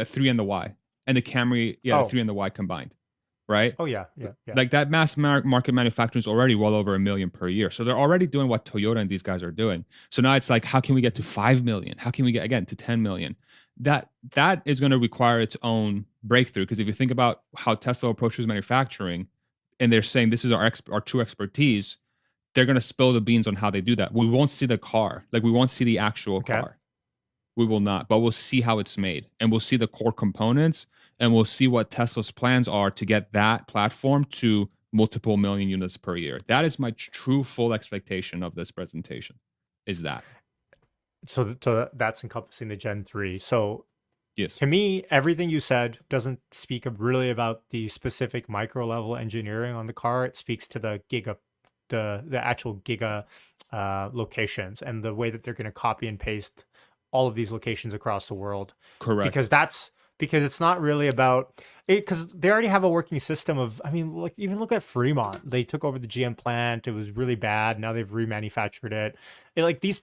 3 and the Y, and the Camry, yeah, the Oh. 3 and the Y combined, right? Oh yeah, yeah, yeah. Like that market manufacturing is already well over 1 million per year. So they're already doing what Toyota and these guys are doing. So now it's like, how can we get to 5 million? How can we get again to 10 million? That is going to require its own breakthrough. Because if you think about how Tesla approaches manufacturing, and they're saying this is our true expertise, they're going to spill the beans on how they do that. We won't see the car, like we won't see the actual Okay. car. We will not, but we'll see how it's made, and we'll see the core components, and we'll see what Tesla's plans are to get that platform to multiple million units per year. That is my true full expectation of this presentation. Is that So that's encompassing the Gen 3. So yes, to me, everything you said doesn't speak of really about the specific micro level engineering on the car. It speaks to the actual giga locations and the way that they're going to copy and paste all of these locations across the world, correct. because because it's not really about it, because they already have a working system of, I mean, like even look at Fremont. They took over the GM plant. It was really bad. Now they've remanufactured it. Like these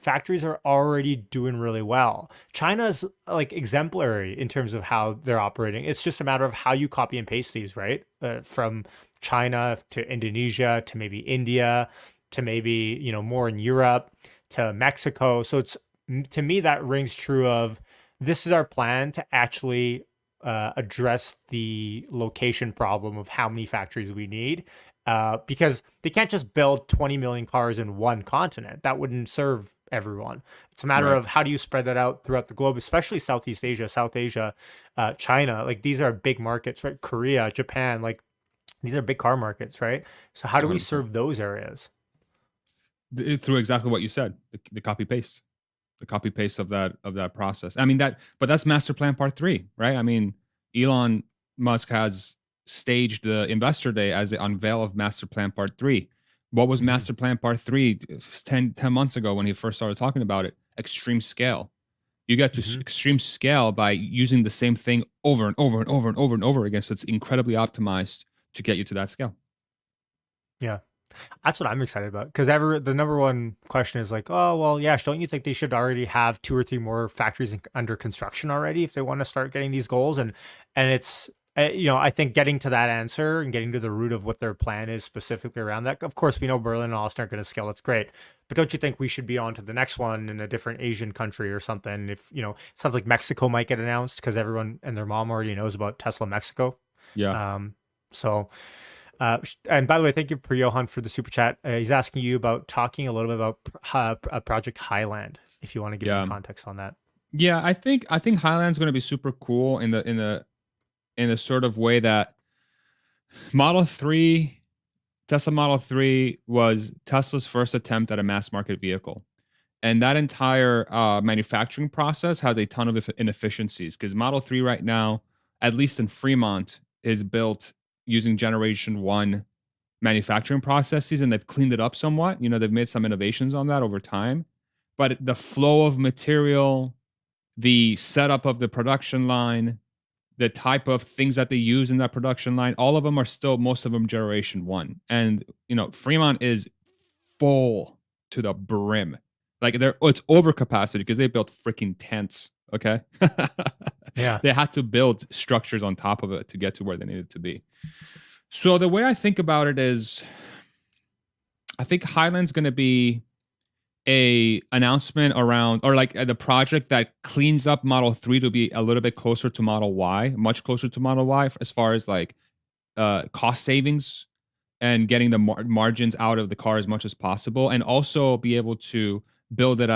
factories are already doing really well. China's like exemplary in terms of how they're operating. It's just a matter of how you copy and paste these, right? From China to Indonesia to maybe India to maybe, more in Europe to Mexico. So it's, to me, that rings true of, this is our plan to actually address the location problem of how many factories we need. Because they can't just build 20 million cars in one continent. That wouldn't serve everyone. It's a matter Right. of how do you spread that out throughout the globe, especially Southeast Asia, South Asia, China. Like these are big markets, right? Korea, Japan, like these are big car markets, right? So how do we 100%. serve those areas? Through exactly what you said, the copy paste, of that process. I mean but that's master plan part 3, right? I mean, Elon Musk has staged the investor day as the unveil of master plan part 3. What was Mhm. master plan part 3 10 months ago when he first started talking about it? Extreme scale. You get to Mhm. extreme scale by using the same thing over and over and over and over and over again, so it's incredibly optimized to get you to that scale. Yeah. That's what I'm excited about, because ever the number one question is like, oh well, yeah, don't you think they should already have 2 or 3 more factories under construction already if they want to start getting these goals? And it's I think getting to that answer and getting to the root of what their plan is specifically around that. Of course, we know Berlin and Austin are going to scale. That's great, but don't you think we should be on to the next one in a different Asian country or something? If it sounds like Mexico might get announced because everyone and their mom already knows about Tesla Mexico. Yeah. Um, so. And by the way, thank you, Johan, for the super chat. He's asking you about talking a little bit about Project Highland, if you want to give any Yeah. context on that. Yeah, I think Highland's going to be super cool in the sort of way that Model 3 Tesla Model 3 was Tesla's first attempt at a mass market vehicle. And that entire manufacturing process has a ton of inefficiencies because Model 3 right now, at least in Fremont, is built using Generation 1 manufacturing processes, and they've cleaned it up somewhat. They've made some innovations on that over time. But the flow of material, the setup of the production line, the type of things that they use in that production line, all of them are still, most of them, Generation 1. And, Fremont is full to the brim. Like it's over capacity because they built freaking tents. Okay. Yeah. They had to build structures on top of it to get to where they needed to be. So the way I think about it is, I think Highland's going to be a announcement around, or like the project that cleans up Model 3 to be a little bit closer to Model Y, much closer to Model Y as far as like cost savings and getting the margins out of the car as much as possible, and also be able to build it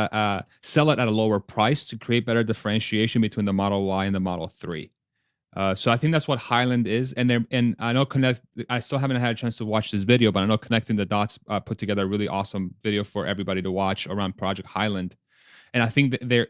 sell it at a lower price to create better differentiation between the Model Y and the Model 3. So I think that's what Highland is, and I know Connect. I still haven't had a chance to watch this video, but I know Connecting the Dots put together a really awesome video for everybody to watch around Project Highland. And I think that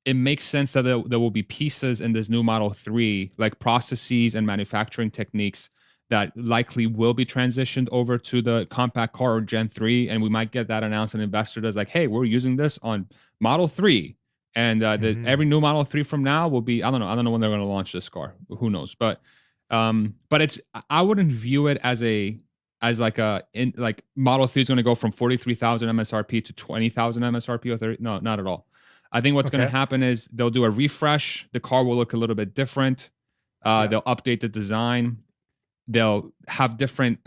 it makes sense that there will be pieces in this new Model 3, like processes and manufacturing techniques, that likely will be transitioned over to the compact car or Gen 3. And we might get that announced, an investor that's like, hey, we're using this on Model 3. And every Mhm. new Model 3 from now will be, I don't know when they're going to launch this car. Who knows? But I wouldn't view it as like Model 3 is going to go from 43,000 MSRP to 20,000 MSRP or 30. No, not at all. I think what's going to Okay. happen is they'll do a refresh. The car will look a little bit different. Yeah. They'll update the design. They'll have different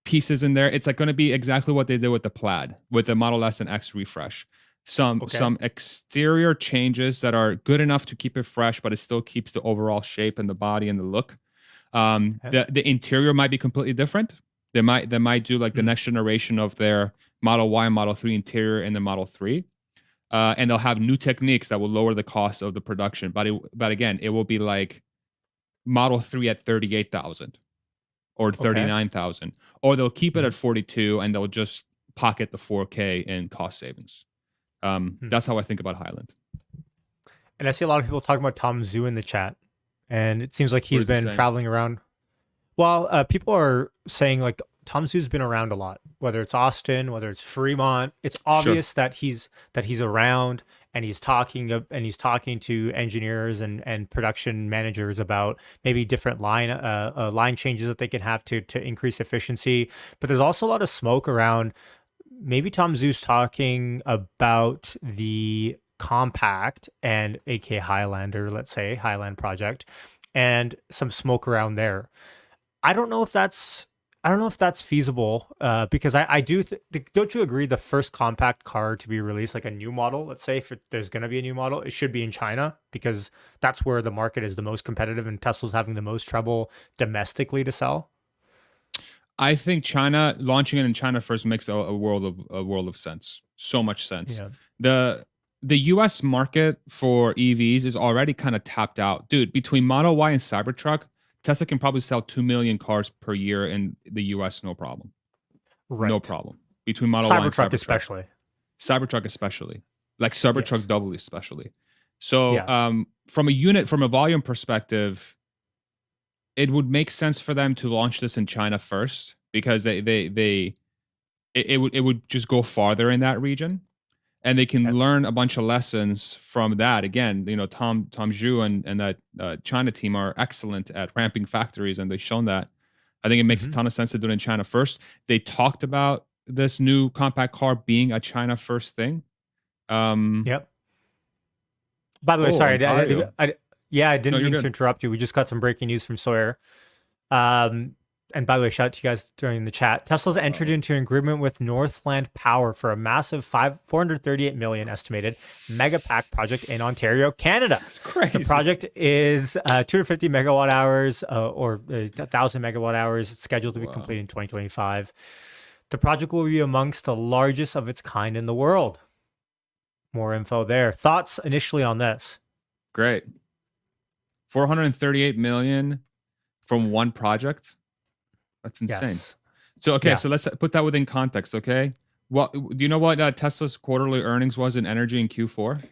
pieces in there. It's like going to be exactly what they did with the Plaid, with the Model S and X refresh. Some Okay. some exterior changes that are good enough to keep it fresh, but it still keeps the overall shape and the body and the look. Okay. The interior might be completely different. They might do like the Mm. next generation of their Model Y and Model 3 interior in the Model 3. And they'll have new techniques that will lower the cost of the production. But again, it will be like Model 3 at 38,000 or Okay. 39,000, or they'll keep it at Mhm. 42 and they'll just pocket the 4K in cost savings. Mm. That's how I think about Highland. And I see a lot of people talking about Tom Zhu in the chat, and it seems like What he's is he been saying? traveling around. Well, people are saying like Tom Zhu's been around a lot, whether it's Austin, whether it's Fremont. It's Sure. obvious that he's around, and he's talking to engineers and production managers about maybe different line changes that they can have to increase efficiency. But there's also a lot of smoke around maybe Tom Zeus talking about the compact and aka Highlander, let's say Highland project, and some smoke around there. I don't know if that's I don't know if that's feasible, because I do. Don't you agree? The first compact car to be released, like a new model, let's say, if there's going to be a new model, it should be in China because that's where the market is the most competitive, and Tesla's having the most trouble domestically to sell. I think China launching it in China first makes a world of sense. So much sense. Yeah. The US market for EVs is already kind of tapped out. Dude, between Model Y and Cybertruck, Tesla can probably sell 2 million cars per year in the US, no problem. Right. No problem. Between Model Y and Cybertruck Cybertruck. especially. Cybertruck especially. Like Cybertruck Yes. doubly especially. So Yeah. from a volume perspective, it would make sense for them to launch this in China first because it would just go farther in that region, and they can Okay. learn a bunch of lessons from that. Again, Tom Zhu and that China team are excellent at ramping factories, and they've shown that. I think it makes a ton of sense to do it in China first. They talked about this new compact car being a China first thing. Yep. By the way, sorry, Ontario. I No, didn't you're mean to good. interrupt you. We just got some breaking news from Sawyer. And by the way, shout out to you guys during the chat. Tesla's entered into an agreement with Northland Power for a massive 438 million estimated mega pack project in Ontario, Canada. That's crazy. The project is 250 megawatt hours or 1,000 megawatt hours. It's scheduled to be complete in 2025. The project will be amongst the largest of its kind in the world. More info there. Thoughts initially on this? Great. 438 million from one project. That's insane. Yes. So, okay, Yeah. so let's put that within context, okay? What do you know what Tesla's quarterly earnings was in energy in Q4?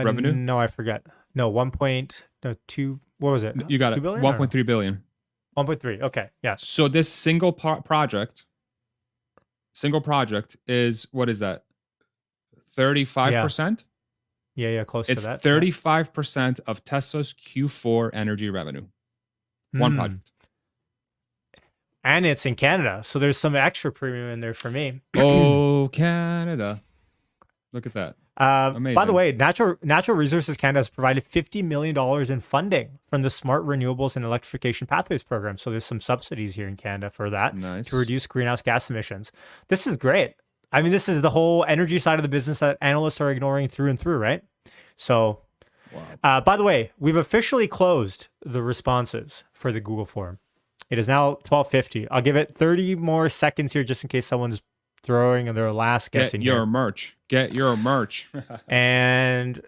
Revenue? No, I forget. No, 2. What was it? You got 2 it. billion? 1.3 billion. 1.3. Okay. Yeah. So this single project is, what is that? 35%? Yeah, close to It's that. 35% of Tesla's Q4 energy revenue. One project. And it's in Canada, so there's some extra premium in there for me. Oh, Canada. Look at that. Amazing. By the way, Natural Resources Canada has provided $50 million in funding from the Smart Renewables and Electrification Pathways program. So there's some subsidies here in Canada for that to reduce greenhouse gas emissions. This is great. I mean, this is the whole energy side of the business that analysts are ignoring through and through, right? So, by the way, we've officially closed the responses for the Google form. It is now 12:50. I'll give it 30 more seconds here just in case someone's throwing their last guess in here. Get your merch. And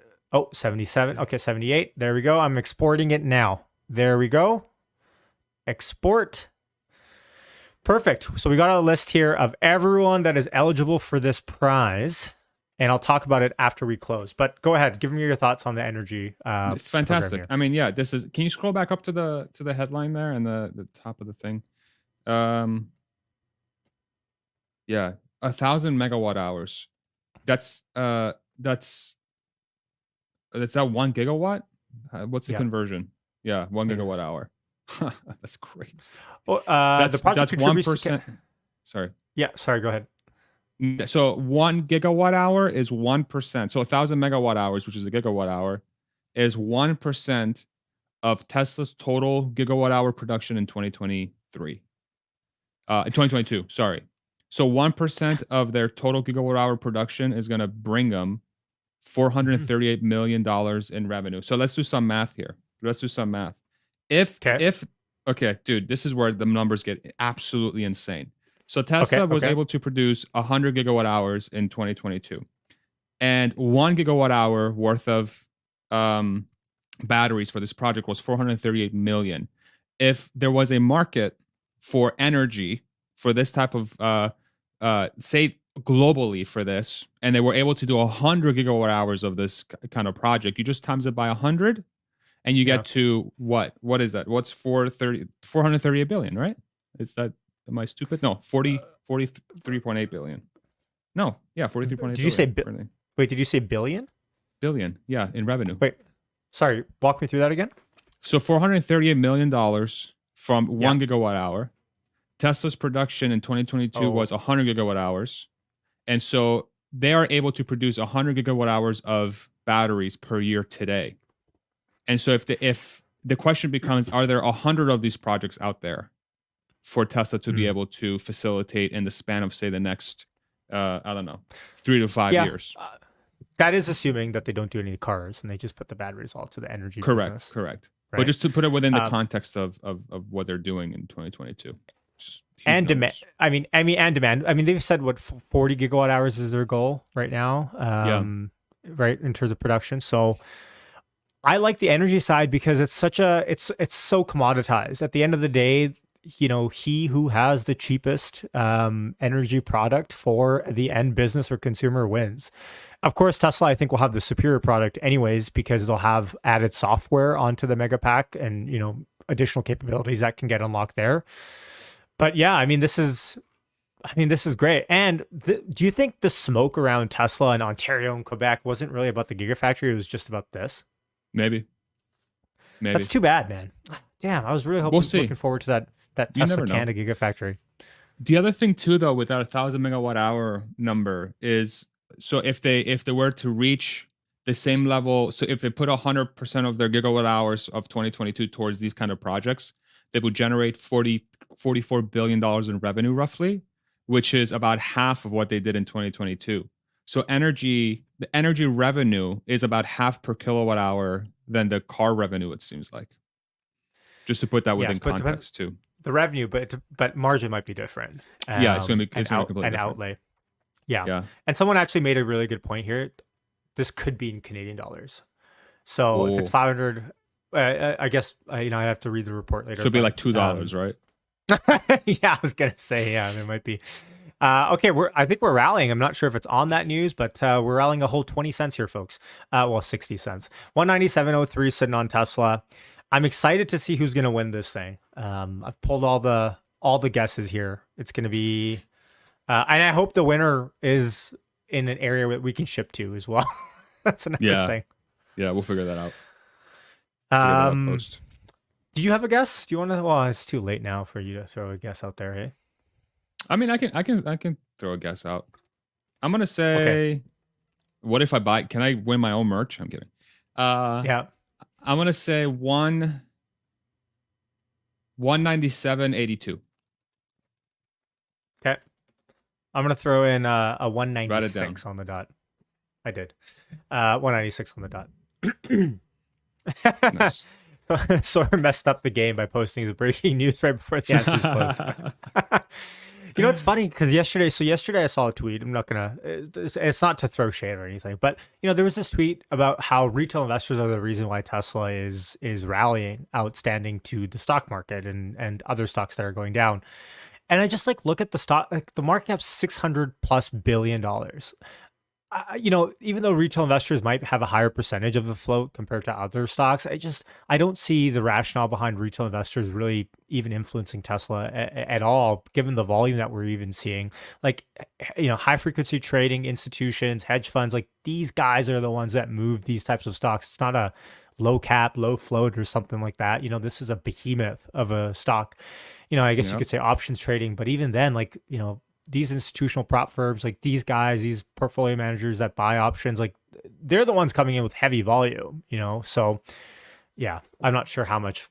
77. Okay, 78. There we go. I'm exporting it now. There we go. Export. Perfect. So we got a list here of everyone that is eligible for this prize, and I'll talk about it after we close. But go ahead, give me your thoughts on the energy. It's fantastic. I mean, yeah, this is. Can you scroll back up to the headline there and the top of the thing? Yeah, 1,000 megawatt hours. That's that 1 gigawatt. What's the conversion? Yeah, 1 gigawatt hour. That's great. Well, that's the project that's contributes 1%. Sorry. Yeah, sorry. Go ahead. So 1 gigawatt hour is 1%. So 1,000 megawatt hours, which is a gigawatt hour, is 1% of Tesla's total gigawatt hour production in 2023. In 2022, sorry. So 1% of their total gigawatt hour production is going to bring them $438 million in revenue. So let's do some math here. Okay, dude, this is where the numbers get absolutely insane. So Tesla was able to produce 100 gigawatt hours in 2022, and 1 gigawatt hour worth of batteries for this project was 438 million. If there was a market for energy for this type of say globally for this, and they were able to do 100 gigawatt hours of this kind of project, you just times it by 100 and you get to what is that? What's 438 billion, right? Is that, am I stupid? No, 43.8 billion. No, yeah, 43.8 Did you say billion. Currently. wait? Did you say billion? Billion, yeah, in revenue. Wait, sorry. Walk me through that again. So $438 million from Yeah. 1 gigawatt hour. Tesla's production in 2022 Oh, was 100 gigawatt hours. And so they are able to produce 100 gigawatt hours of batteries per year today. And so if the question becomes, are there 100 of these projects out there for Tesla to be able to facilitate in the span of, say, the next, I don't know, 3 to 5 yeah. years? That is assuming that they don't do any cars and they just put the batteries all to the energy Correct, business, correct. But right? just to put it within the context of what they're doing in 2022. Just huge And demand. numbers. And demand. I mean, they've said what 40 gigawatt hours is their goal right now. Yeah. Right, in terms of production. So I like the energy side because it's it's so commoditized. At the end of the day, he who has the cheapest energy product for the end business or consumer wins. Of course, Tesla, I think, will have the superior product anyways because they'll have added software onto the Mega Pack and additional capabilities that can get unlocked there. But yeah, I mean, this is great. And do you think the smoke around Tesla in Ontario and Quebec wasn't really about the Gigafactory? It was just about this? Maybe. That's too bad, man. Damn, I was really looking forward to that You Tesla never know. Canada Gigafactory. The other thing too, though, with that 1,000 megawatt hour number is, so if they were to reach the same level, so if they put 100% of their gigawatt hours of 2022 towards these kind of projects, they would generate $44 billion in revenue roughly, which is about half of what they did in 2022. So the energy revenue is about half per kilowatt hour than the car revenue, it seems like. Just to put that within context too. The revenue, but margin might be different. Yeah, it's gonna be completely an different. outlay. Yeah. Yeah. And someone actually made a really good point here. This could be in Canadian dollars. So if it's 500, I guess I have to read the report later. So it'd be like $2, right? Yeah, I was gonna say, yeah, there might be. Okay, I think we're rallying. I'm not sure if it's on that news, but we're rallying a whole 20 cents here, folks. Well, 60 cents. 197.03 sitting on Tesla. I'm excited to see who's gonna win this thing. I've pulled all the guesses here. It's gonna be, and I hope the winner is in an area that we can ship to as well. That's another thing. Yeah, we'll figure that out. Post. Do you have a guess? Do you want to? Well, it's too late now for you to throw a guess out there, hey? I mean, I can throw a guess out. I'm gonna say, what if I buy? Can I win my own merch? I'm kidding. Yeah. I'm gonna say 197.82. Okay. I'm gonna throw in a 196 on the dot. I did. 196 on the dot. Nice. Sort of messed up the game by posting the breaking news right before the answers closed. It's funny because yesterday I saw a tweet. I'm not gonna. It's not to throw shade or anything, but there was this tweet about how retail investors are the reason why Tesla is rallying outstanding to the stock market and other stocks that are going down. And I just look at the stock, the market cap's $600+ billion. Even though retail investors might have a higher percentage of the float compared to other stocks, I don't see the rationale behind retail investors really even influencing Tesla at all, given the volume that we're even seeing. High frequency trading institutions, hedge funds, these guys are the ones that move these types of stocks. It's not a low cap, low float or something like that. This is a behemoth of a stock. I guess you could say options trading, but even then, these institutional prop firms, these guys, these portfolio managers that buy options, they're the ones coming in with heavy volume, So yeah, I'm not sure how much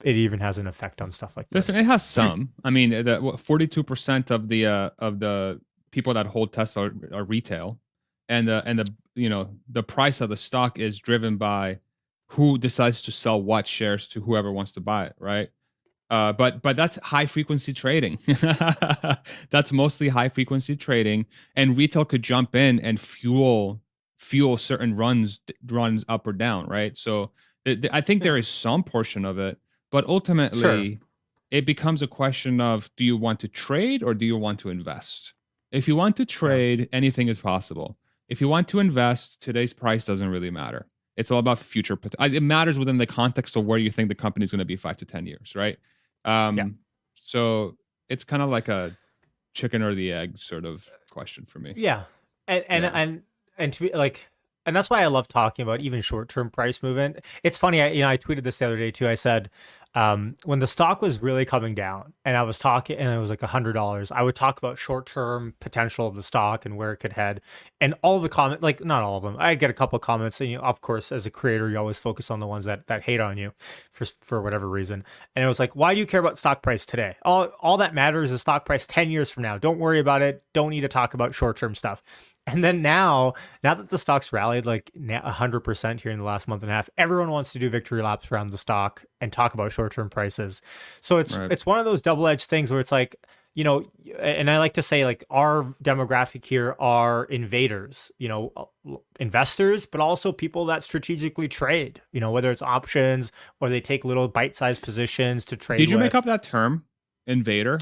it even has an effect on stuff like this. Listen, it has some. I mean, 42% of the people that hold Tesla are retail, and the price of the stock is driven by who decides to sell what shares to whoever wants to buy it, right? But that's high frequency trading. That's mostly high frequency trading, and retail could jump in and fuel certain runs up or down, right? So I think there is some portion of it, but ultimately it becomes a question of, do you want to trade or do you want to invest? If you want to trade, anything is possible. If you want to invest, today's price doesn't really matter. It's all about future. It matters within the context of where you think the company is going to be 5 to 10 years, right? So it's kind of like a chicken or the egg sort of question. question for me. Yeah. And to be like, and that's why I love talking about even short-term price movement. It's funny, I tweeted this the other day too. I said, when the stock was really coming down and I was talking and it was like $100, I would talk about short-term potential of the stock and where it could head. And all the comment, like not all of them, I get a couple of comments. And of course, as a creator, you always focus on the ones that hate on you for whatever reason. And it was like, why do you care about stock price today? All that matters is stock price 10 years from now. Don't worry about it. Don't need to talk about short-term stuff. And then now that the stock's rallied like 100% here in the last month and a half, everyone wants to do victory laps around the stock and talk about short-term prices. So it's one of those double-edged things where it's like, and I like to say like our demographic here are invaders, investors, but also people that strategically trade, whether it's options or they take little bite-sized positions to trade. Did you make up that term, invader?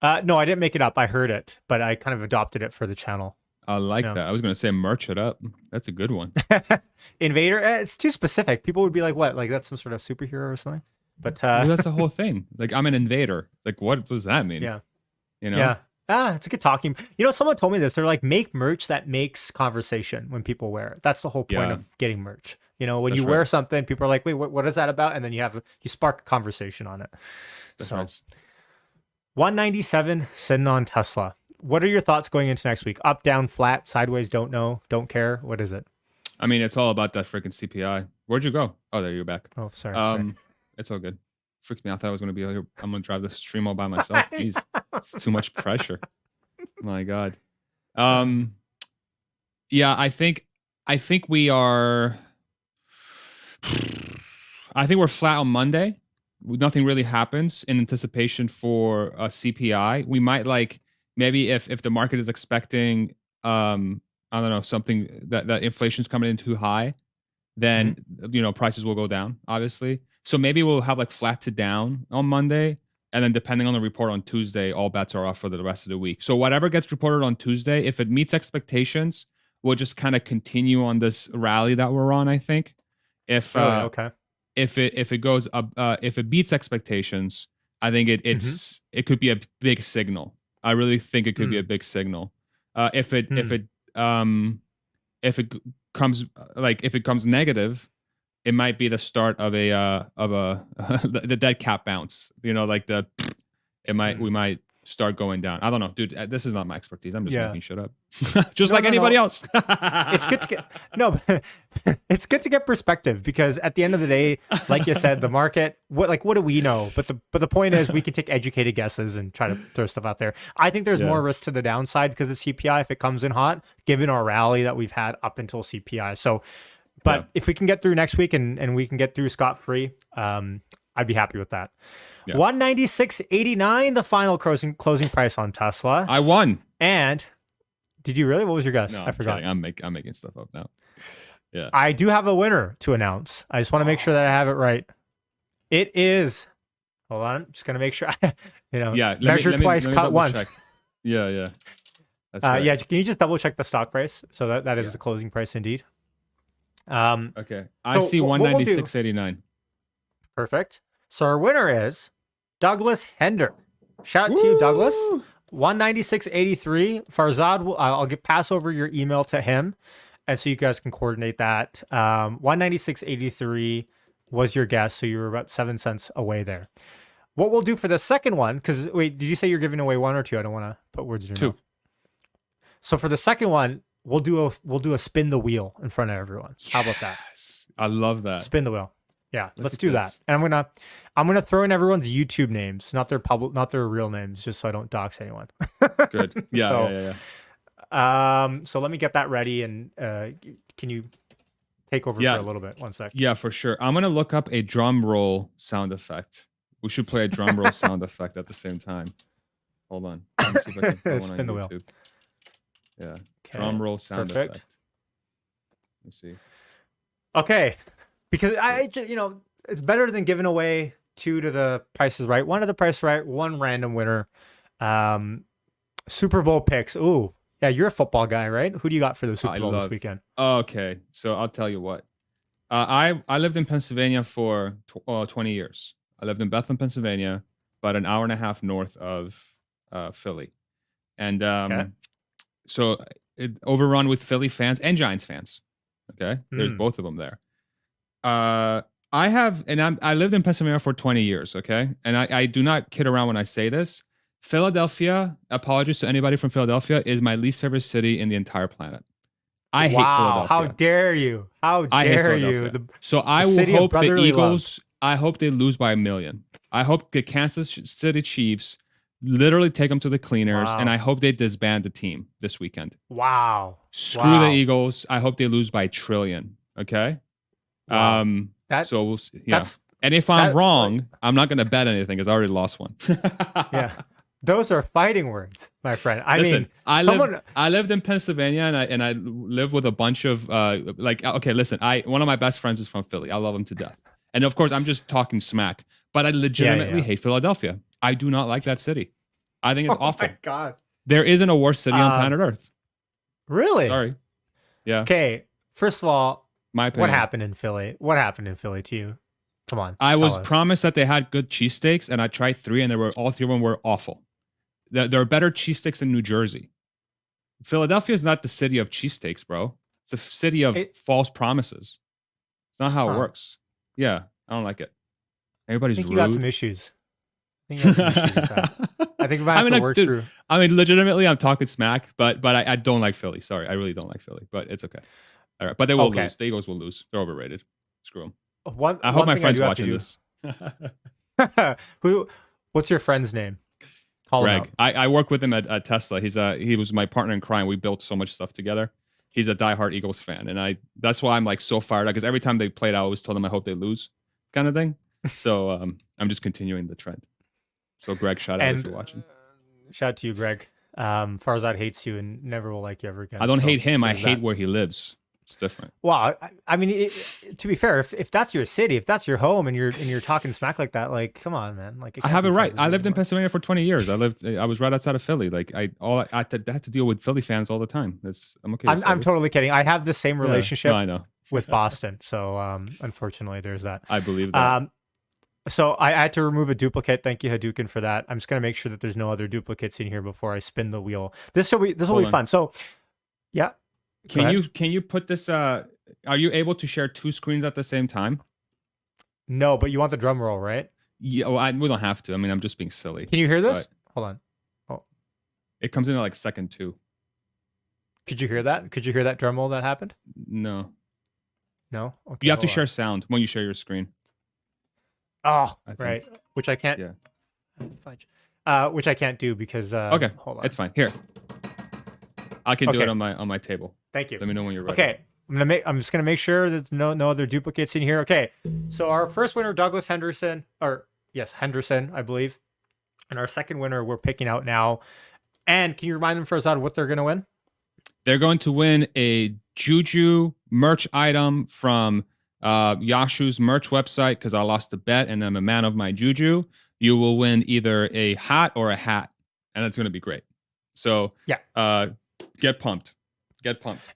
No, I didn't make it up. I heard it, but I kind of adopted it for the channel. I like that. I was going to say merch it up. That's a good one. Invader. It's too specific. People would be like, what? Like that's some sort of superhero or something? But well, that's the whole thing. Like I'm an invader. Like what does that mean? Yeah. Yeah. It's a good talking. Someone told me this. They're like, make merch that makes conversation when people wear it. That's the whole point of getting merch. When you wear something, people are like, wait, what is that about? And then you spark a conversation on it. That's so nice. 197 sitting on Tesla. What are your thoughts going into next week? Up, down, flat, sideways, don't know, don't care? What is it? I mean, it's all about that freaking CPI. Where'd you go? Oh, there you're back. Oh, sorry. It's all good. Freaked me out. I thought I was going to be like, I'm going to drive this stream all by myself. Jeez, it's too much pressure. My God. Yeah, I think we are. I think we're flat on Monday. Nothing really happens in anticipation for a CPI. We might maybe if the market is expecting I don't know, something that inflation's coming in too high, then prices will go down, obviously. So maybe we'll have like flat to down on Monday, and then depending on the report on Tuesday, all bets are off for the rest of the week. So whatever gets reported on Tuesday, if it meets expectations, we'll just kind of continue on this rally that we're on, I think. If okay. If it goes up, if it beats expectations, I think it could be a big signal. I really think it could be a big signal. If it comes negative, it might be the start of the dead cat bounce. We might start going down. I don't know, dude. This is not my expertise. I'm just making shit up, just like anybody else. It's good to get it's good to get perspective, because at the end of the day, like you said, the market. What do we know? But the point is, we can take educated guesses and try to throw stuff out there. I think there's more risk to the downside because of CPI if it comes in hot, given our rally that we've had up until CPI. So, but if we can get through next week and we can get through scot-free, I'd be happy with that. 196.89, the final closing price on Tesla. I won. And did you really? What was your guess? No, I forgot. I'm making stuff up now. Yeah. I do have a winner to announce. I just want to make sure that I have it right. It is. Hold on. I'm just going to make sure. Measure twice, cut once. Check. Yeah. That's right. Yeah. Can you just double check the stock price? So that is the closing price indeed. Okay. I see 196.89. Perfect. So our winner is Douglas Hender. Shout out to you, Douglas. 196.83. Farzad, I'll pass over your email to him, and so you guys can coordinate that. 196.83 was your guess, so you were about 7 cents away there. What we'll do for the second one, because wait, did you say you're giving away one or two? I don't want to put words in your mouth. So for the second one, we'll do a spin the wheel in front of everyone. Yes. How about that? I love that. Spin the wheel. Yeah, let's do that. And I'm gonna throw in everyone's YouTube names, not their real names, just so I don't dox anyone. Good. Yeah. So let me get that ready, and can you take over for a little bit? 1 sec. Yeah, for sure. I'm gonna look up a drum roll sound effect. We should play a drum roll sound effect at the same time. Hold on. Let me see if I can throw one on the YouTube. Wheel. Yeah. Okay. Drum roll sound effect. Let me see. Okay. Because it's better than giving away two to the Price is Right, one to the Price is Right, one random winner. Super Bowl picks. Ooh, yeah, you're a football guy, right? Who do you got for the Super Bowl this weekend? Okay, so I'll tell you what. I lived in Pennsylvania for 20 years. I lived in Bethlehem, Pennsylvania, about an hour and a half north of Philly, and so overrun with Philly fans and Giants fans. Okay, there's both of them there. I lived in Pennsylvania for 20 years. Okay, and I do not kid around when I say this. Philadelphia, apologies to anybody from Philadelphia, is my least favorite city in the entire planet. I hate Wow, how Philadelphia. dare you? How I hate dare you? Philadelphia. So I the will city of hope the brotherly love. Eagles. I hope they lose by 1,000,000. I hope the Kansas City Chiefs literally take them to the cleaners, and Wow. I hope they disband the team this weekend. Wow. Screw Wow. the Eagles. I hope they lose by 1,000,000,000,000. Okay. Wow. So we'll see. That's and if I'm that- wrong, I'm not going to bet anything because I already lost one. yeah. Those are fighting words, my friend. Listen, mean, I lived in Pennsylvania, and I live with a bunch of okay, listen, one of my best friends is from Philly. I love him to death, and of course, I'm just talking smack, but I legitimately hate Philadelphia. I do not like that city. I think it's awful. My God, there isn't a worse city on planet Earth. Really? Sorry. Yeah. Okay. First of all, my opinion. what happened in Philly? What happened in Philly to you? Come on. I was us. promised that they had good cheesesteaks, and I tried 3, and all 3 of them were awful. There are better cheesesteaks in New Jersey. Philadelphia is not the city of cheesesteaks, bro. It's a city of false promises. It's not how it works. Yeah, I don't like it. Everybody's I think rude. you got some issues. I think you got some issues with that. I think we might have to work through. I mean, legitimately, I'm talking smack, but I don't like Philly. Sorry, I really don't like Philly, but it's okay. All right, but they will lose. The Eagles will lose. They're overrated. Screw them. I hope my friend's watching this. What's your friend's name? Greg. I work with him at Tesla. He was my partner in crime. We built so much stuff together. He's a diehard Eagles fan, and that's why I'm like so fired up, because every time they played, I always told them I hope they lose, kind of thing. So I'm just continuing the trend. So Greg, shout out if you're watching. Shout out to you, Greg. Farzad hates you and never will like you ever again. I don't hate him. I hate where he lives. It's different. Well, I mean, to be fair, if that's your city, if that's your home, and you're talking smack like that, like, come on, man. Like, I have it right. I lived in Pennsylvania for 20 years. I was right outside of Philly. Like, I had to deal with Philly fans all the time. I'm okay. I'm totally kidding. I have the same relationship. I know. with Boston. So unfortunately, there's that. I believe that. So I had to remove a duplicate. Thank you, Hadouken, for that. I'm just gonna make sure that there's no other duplicates in here before I spin the wheel. This will be fun. So, yeah. Can you put this? Are you able to share 2 screens at the same time? No, but you want the drum roll, right? Yeah. Well, we don't have to. I mean, I'm just being silly. Can you hear this? Hold on. Oh, it comes in at like second 2. Could you hear that? Could you hear that drum roll that happened? No. No. Okay, you have to share sound when you share your screen. Oh, right. Which I can't. Yeah. Which I can't do because. Okay. Hold on. It's fine. Here. I can do it on my table. Thank you. Let me know when you're ready. Okay. I'm just gonna make sure there's no other duplicates in here. Okay. So our first winner, Douglas Henderson, Henderson, I believe, and our second winner we're picking out now. And can you remind them, Farzad, what they're gonna win? They're going to win a Juju merch item from Yashu's merch website, because I lost the bet and I'm a man of my Juju. You will win either a hat or a hat, and it's going to be great. So yeah, get pumped.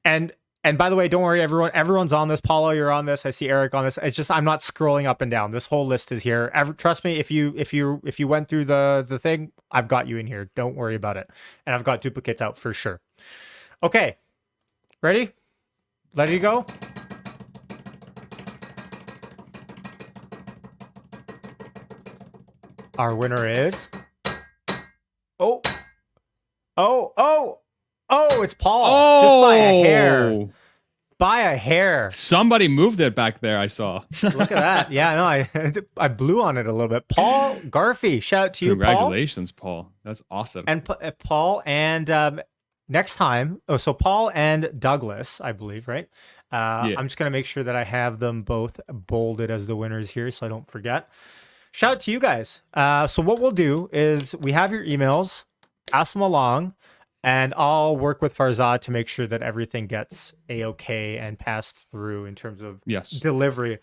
And by the way, don't worry, everyone's on this. Paulo, you're on this. I see Eric on this. It's just I'm not scrolling up and down. This whole list is here. Trust me, if you went through the thing, I've got you in here. Don't worry about it. And I've got duplicates out for sure. Okay, ready? Ready to go? Our winner is... Oh, it's Paul. Just by a hair. By a hair. Somebody moved it back there, I saw. Look at that. Yeah, no, I blew on it a little bit. Paul Garfey, shout out to you, Paul. Congratulations, Paul. That's awesome. And Paul, and next time, so Paul and Douglas, I believe, right? Yeah. I'm just going to make sure that I have them both bolded as the winners here so I don't forget. Shout out to you guys. So what we'll do is we have your emails, pass them along, and I'll work with Farzad to make sure that everything gets a-okay and passed through in terms of delivery.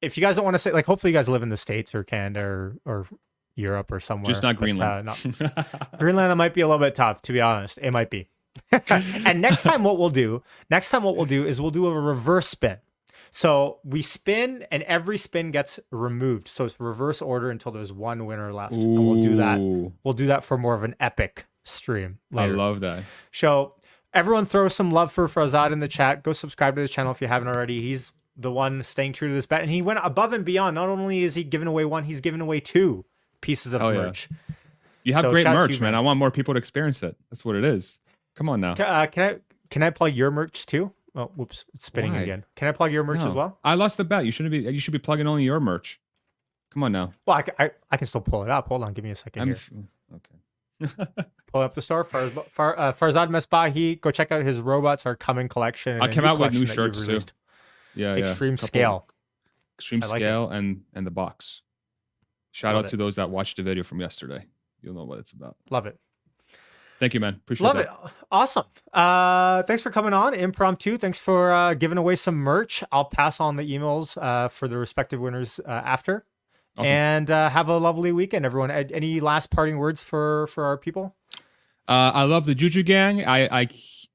If you guys don't want to say, like, hopefully you guys live in the States or Canada or Europe or somewhere. Just not Greenland. Greenland, it might be a little bit tough, to be honest. It might be. And next time what we'll do is we'll do a reverse spin. So we spin and every spin gets removed. So it's reverse order until there's one winner left. Ooh. And we'll do that. We'll do that for more of an epic stream later. I love that. So Everyone throw some love for Farzad in the chat. Go subscribe to the channel if you haven't already. He's the one staying true to this bet. And he went above and beyond. Not only is he giving away one, he's giving away 2 pieces of merch. You have great merch, man. I want more people to experience it. That's what it is. Come on now. Can I plug your merch too? Oh, whoops, it's spinning again. Can I plug your merch as well? I lost the bet. You should be plugging only your merch. Come on now. Well, I can still pull it up. Hold on, give me a second here. Okay. Pull up the store. Farzad Mesbahi. Go check out his Robots Are Coming collection. I came out with new shirts too. Yeah, Extreme Scale. Extreme Scale and the box. Shout out to those that watched the video from yesterday. You'll know what it's about. Love it. Thank you, man. Appreciate it. Love it. Awesome. Thanks for coming on. Impromptu. Thanks for giving away some merch. I'll pass on the emails for the respective winners after. Awesome. And have a lovely weekend, everyone. Any last parting words for our people? I love the Juju Gang.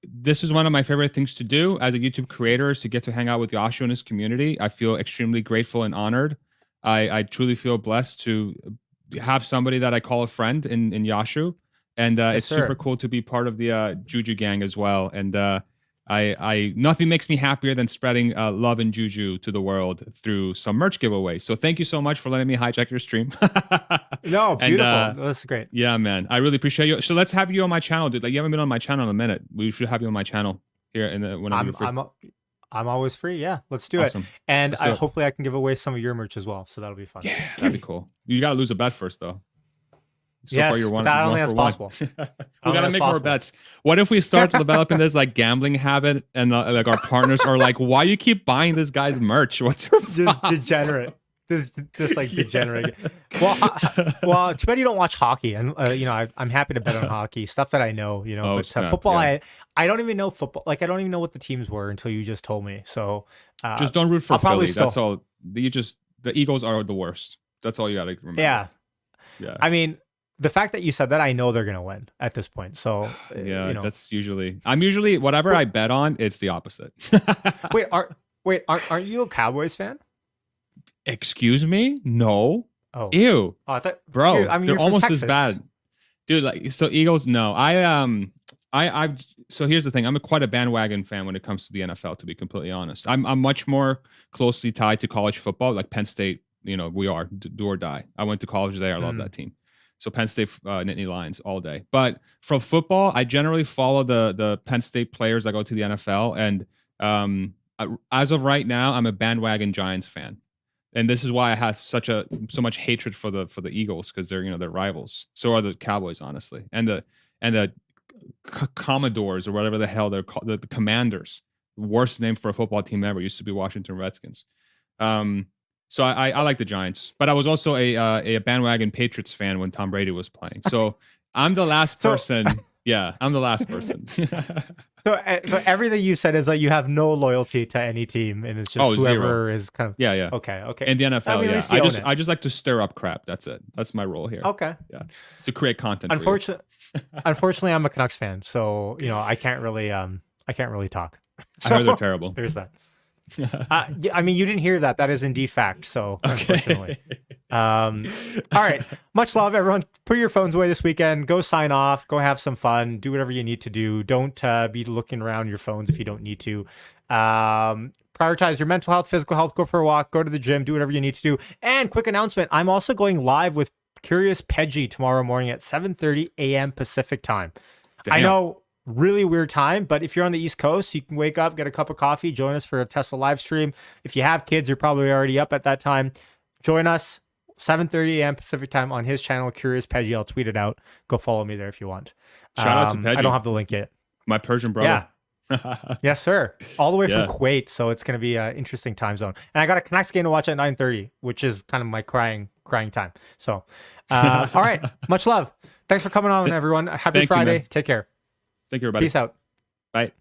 This is one of my favorite things to do as a YouTube creator, is to get to hang out with Yashu and his community. I feel extremely grateful and honored. I truly feel blessed to have somebody that I call a friend in Yashu. And it's super cool to be part of the Juju Gang as well. And nothing makes me happier than spreading love and Juju to the world through some merch giveaways. So thank you so much for letting me hijack your stream. No, beautiful. That's great. Yeah, man. I really appreciate you. So let's have you on my channel, dude. Like, you haven't been on my channel in a minute. We should have you on my channel here whenever you're free. I'm always free. Yeah, let's do it. And hopefully I can give away some of your merch as well. So that'll be fun. Yeah, that'd be cool. You got to lose a bet first, though. So yes, far you're one, I don't think that's possible. We gotta make more bets. What if we start developing this like gambling habit, and like our partners are like, "Why do you keep buying this guy's merch? What's your degenerate? This like degenerate." Well, too bad you don't watch hockey, and I'm happy to bet on hockey stuff that I know. But football, I don't even know football. Like I don't even know what the teams were until you just told me. So just don't root for Philly. That's all. The Eagles are the worst. That's all you gotta remember. Yeah. I mean, the fact that you said that, I know they're gonna win at this point. So yeah, that's I'm usually whatever I bet on, it's the opposite. Aren't you a Cowboys fan? Excuse me? No. Oh. Ew. Oh, I thought, bro, they're almost as bad. Dude, like, so Eagles, no. So here's the thing. I'm quite a bandwagon fan when it comes to the NFL, to be completely honest. I'm much more closely tied to college football, like Penn State. We are do or die. I went to college there. I love that team. So Penn State Nittany Lions all day. But from football, I generally follow the Penn State players that go to the NFL. And as of right now, I'm a bandwagon Giants fan. And this is why I have so much hatred for the Eagles, because they're they're rivals. So are the Cowboys, honestly, and the Commodores, or whatever the hell they're called, the Commanders. Worst name for a football team ever. Used to be Washington Redskins. So I like the Giants, but I was also a bandwagon Patriots fan when Tom Brady was playing. So I'm the last person. Yeah, I'm the last person. So everything you said is that you have no loyalty to any team, and it's just whoever 0. Is kind of yeah. Okay. In the NFL, I just like to stir up crap. That's it. That's my role here. Okay. Yeah, it's to create content. Unfortunately, I'm a Canucks fan, so I can't really talk. So, I heard they're terrible. There's that. I mean, you didn't hear that. That is indeed fact. So, unfortunately. All right. Much love, everyone. Put your phones away this weekend. Go sign off. Go have some fun. Do whatever you need to do. Don't be looking around your phones if you don't need to. Prioritize your mental health, physical health. Go for a walk. Go to the gym. Do whatever you need to do. And quick announcement. I'm also going live with Curious Peggy tomorrow morning at 7:30 a.m. Pacific time. Damn. I know. Really weird time, but if you're on the East Coast, you can wake up, get a cup of coffee, join us for a Tesla live stream. If you have kids, you're probably already up at that time. Join us 7:30 a.m. Pacific time on his channel, Curious Peggy. I'll tweet it out. Go follow me there if you want. Shout out to Peggy. I don't have the link yet. My Persian brother. Yeah. Yes, sir. All the way from Kuwait, so it's going to be an interesting time zone. And I got a Canucks game to watch at 9:30, which is kind of my crying time. So, all right. Much love. Thanks for coming on, everyone. Happy Friday. Take care. Thank you, everybody. Peace out. Bye.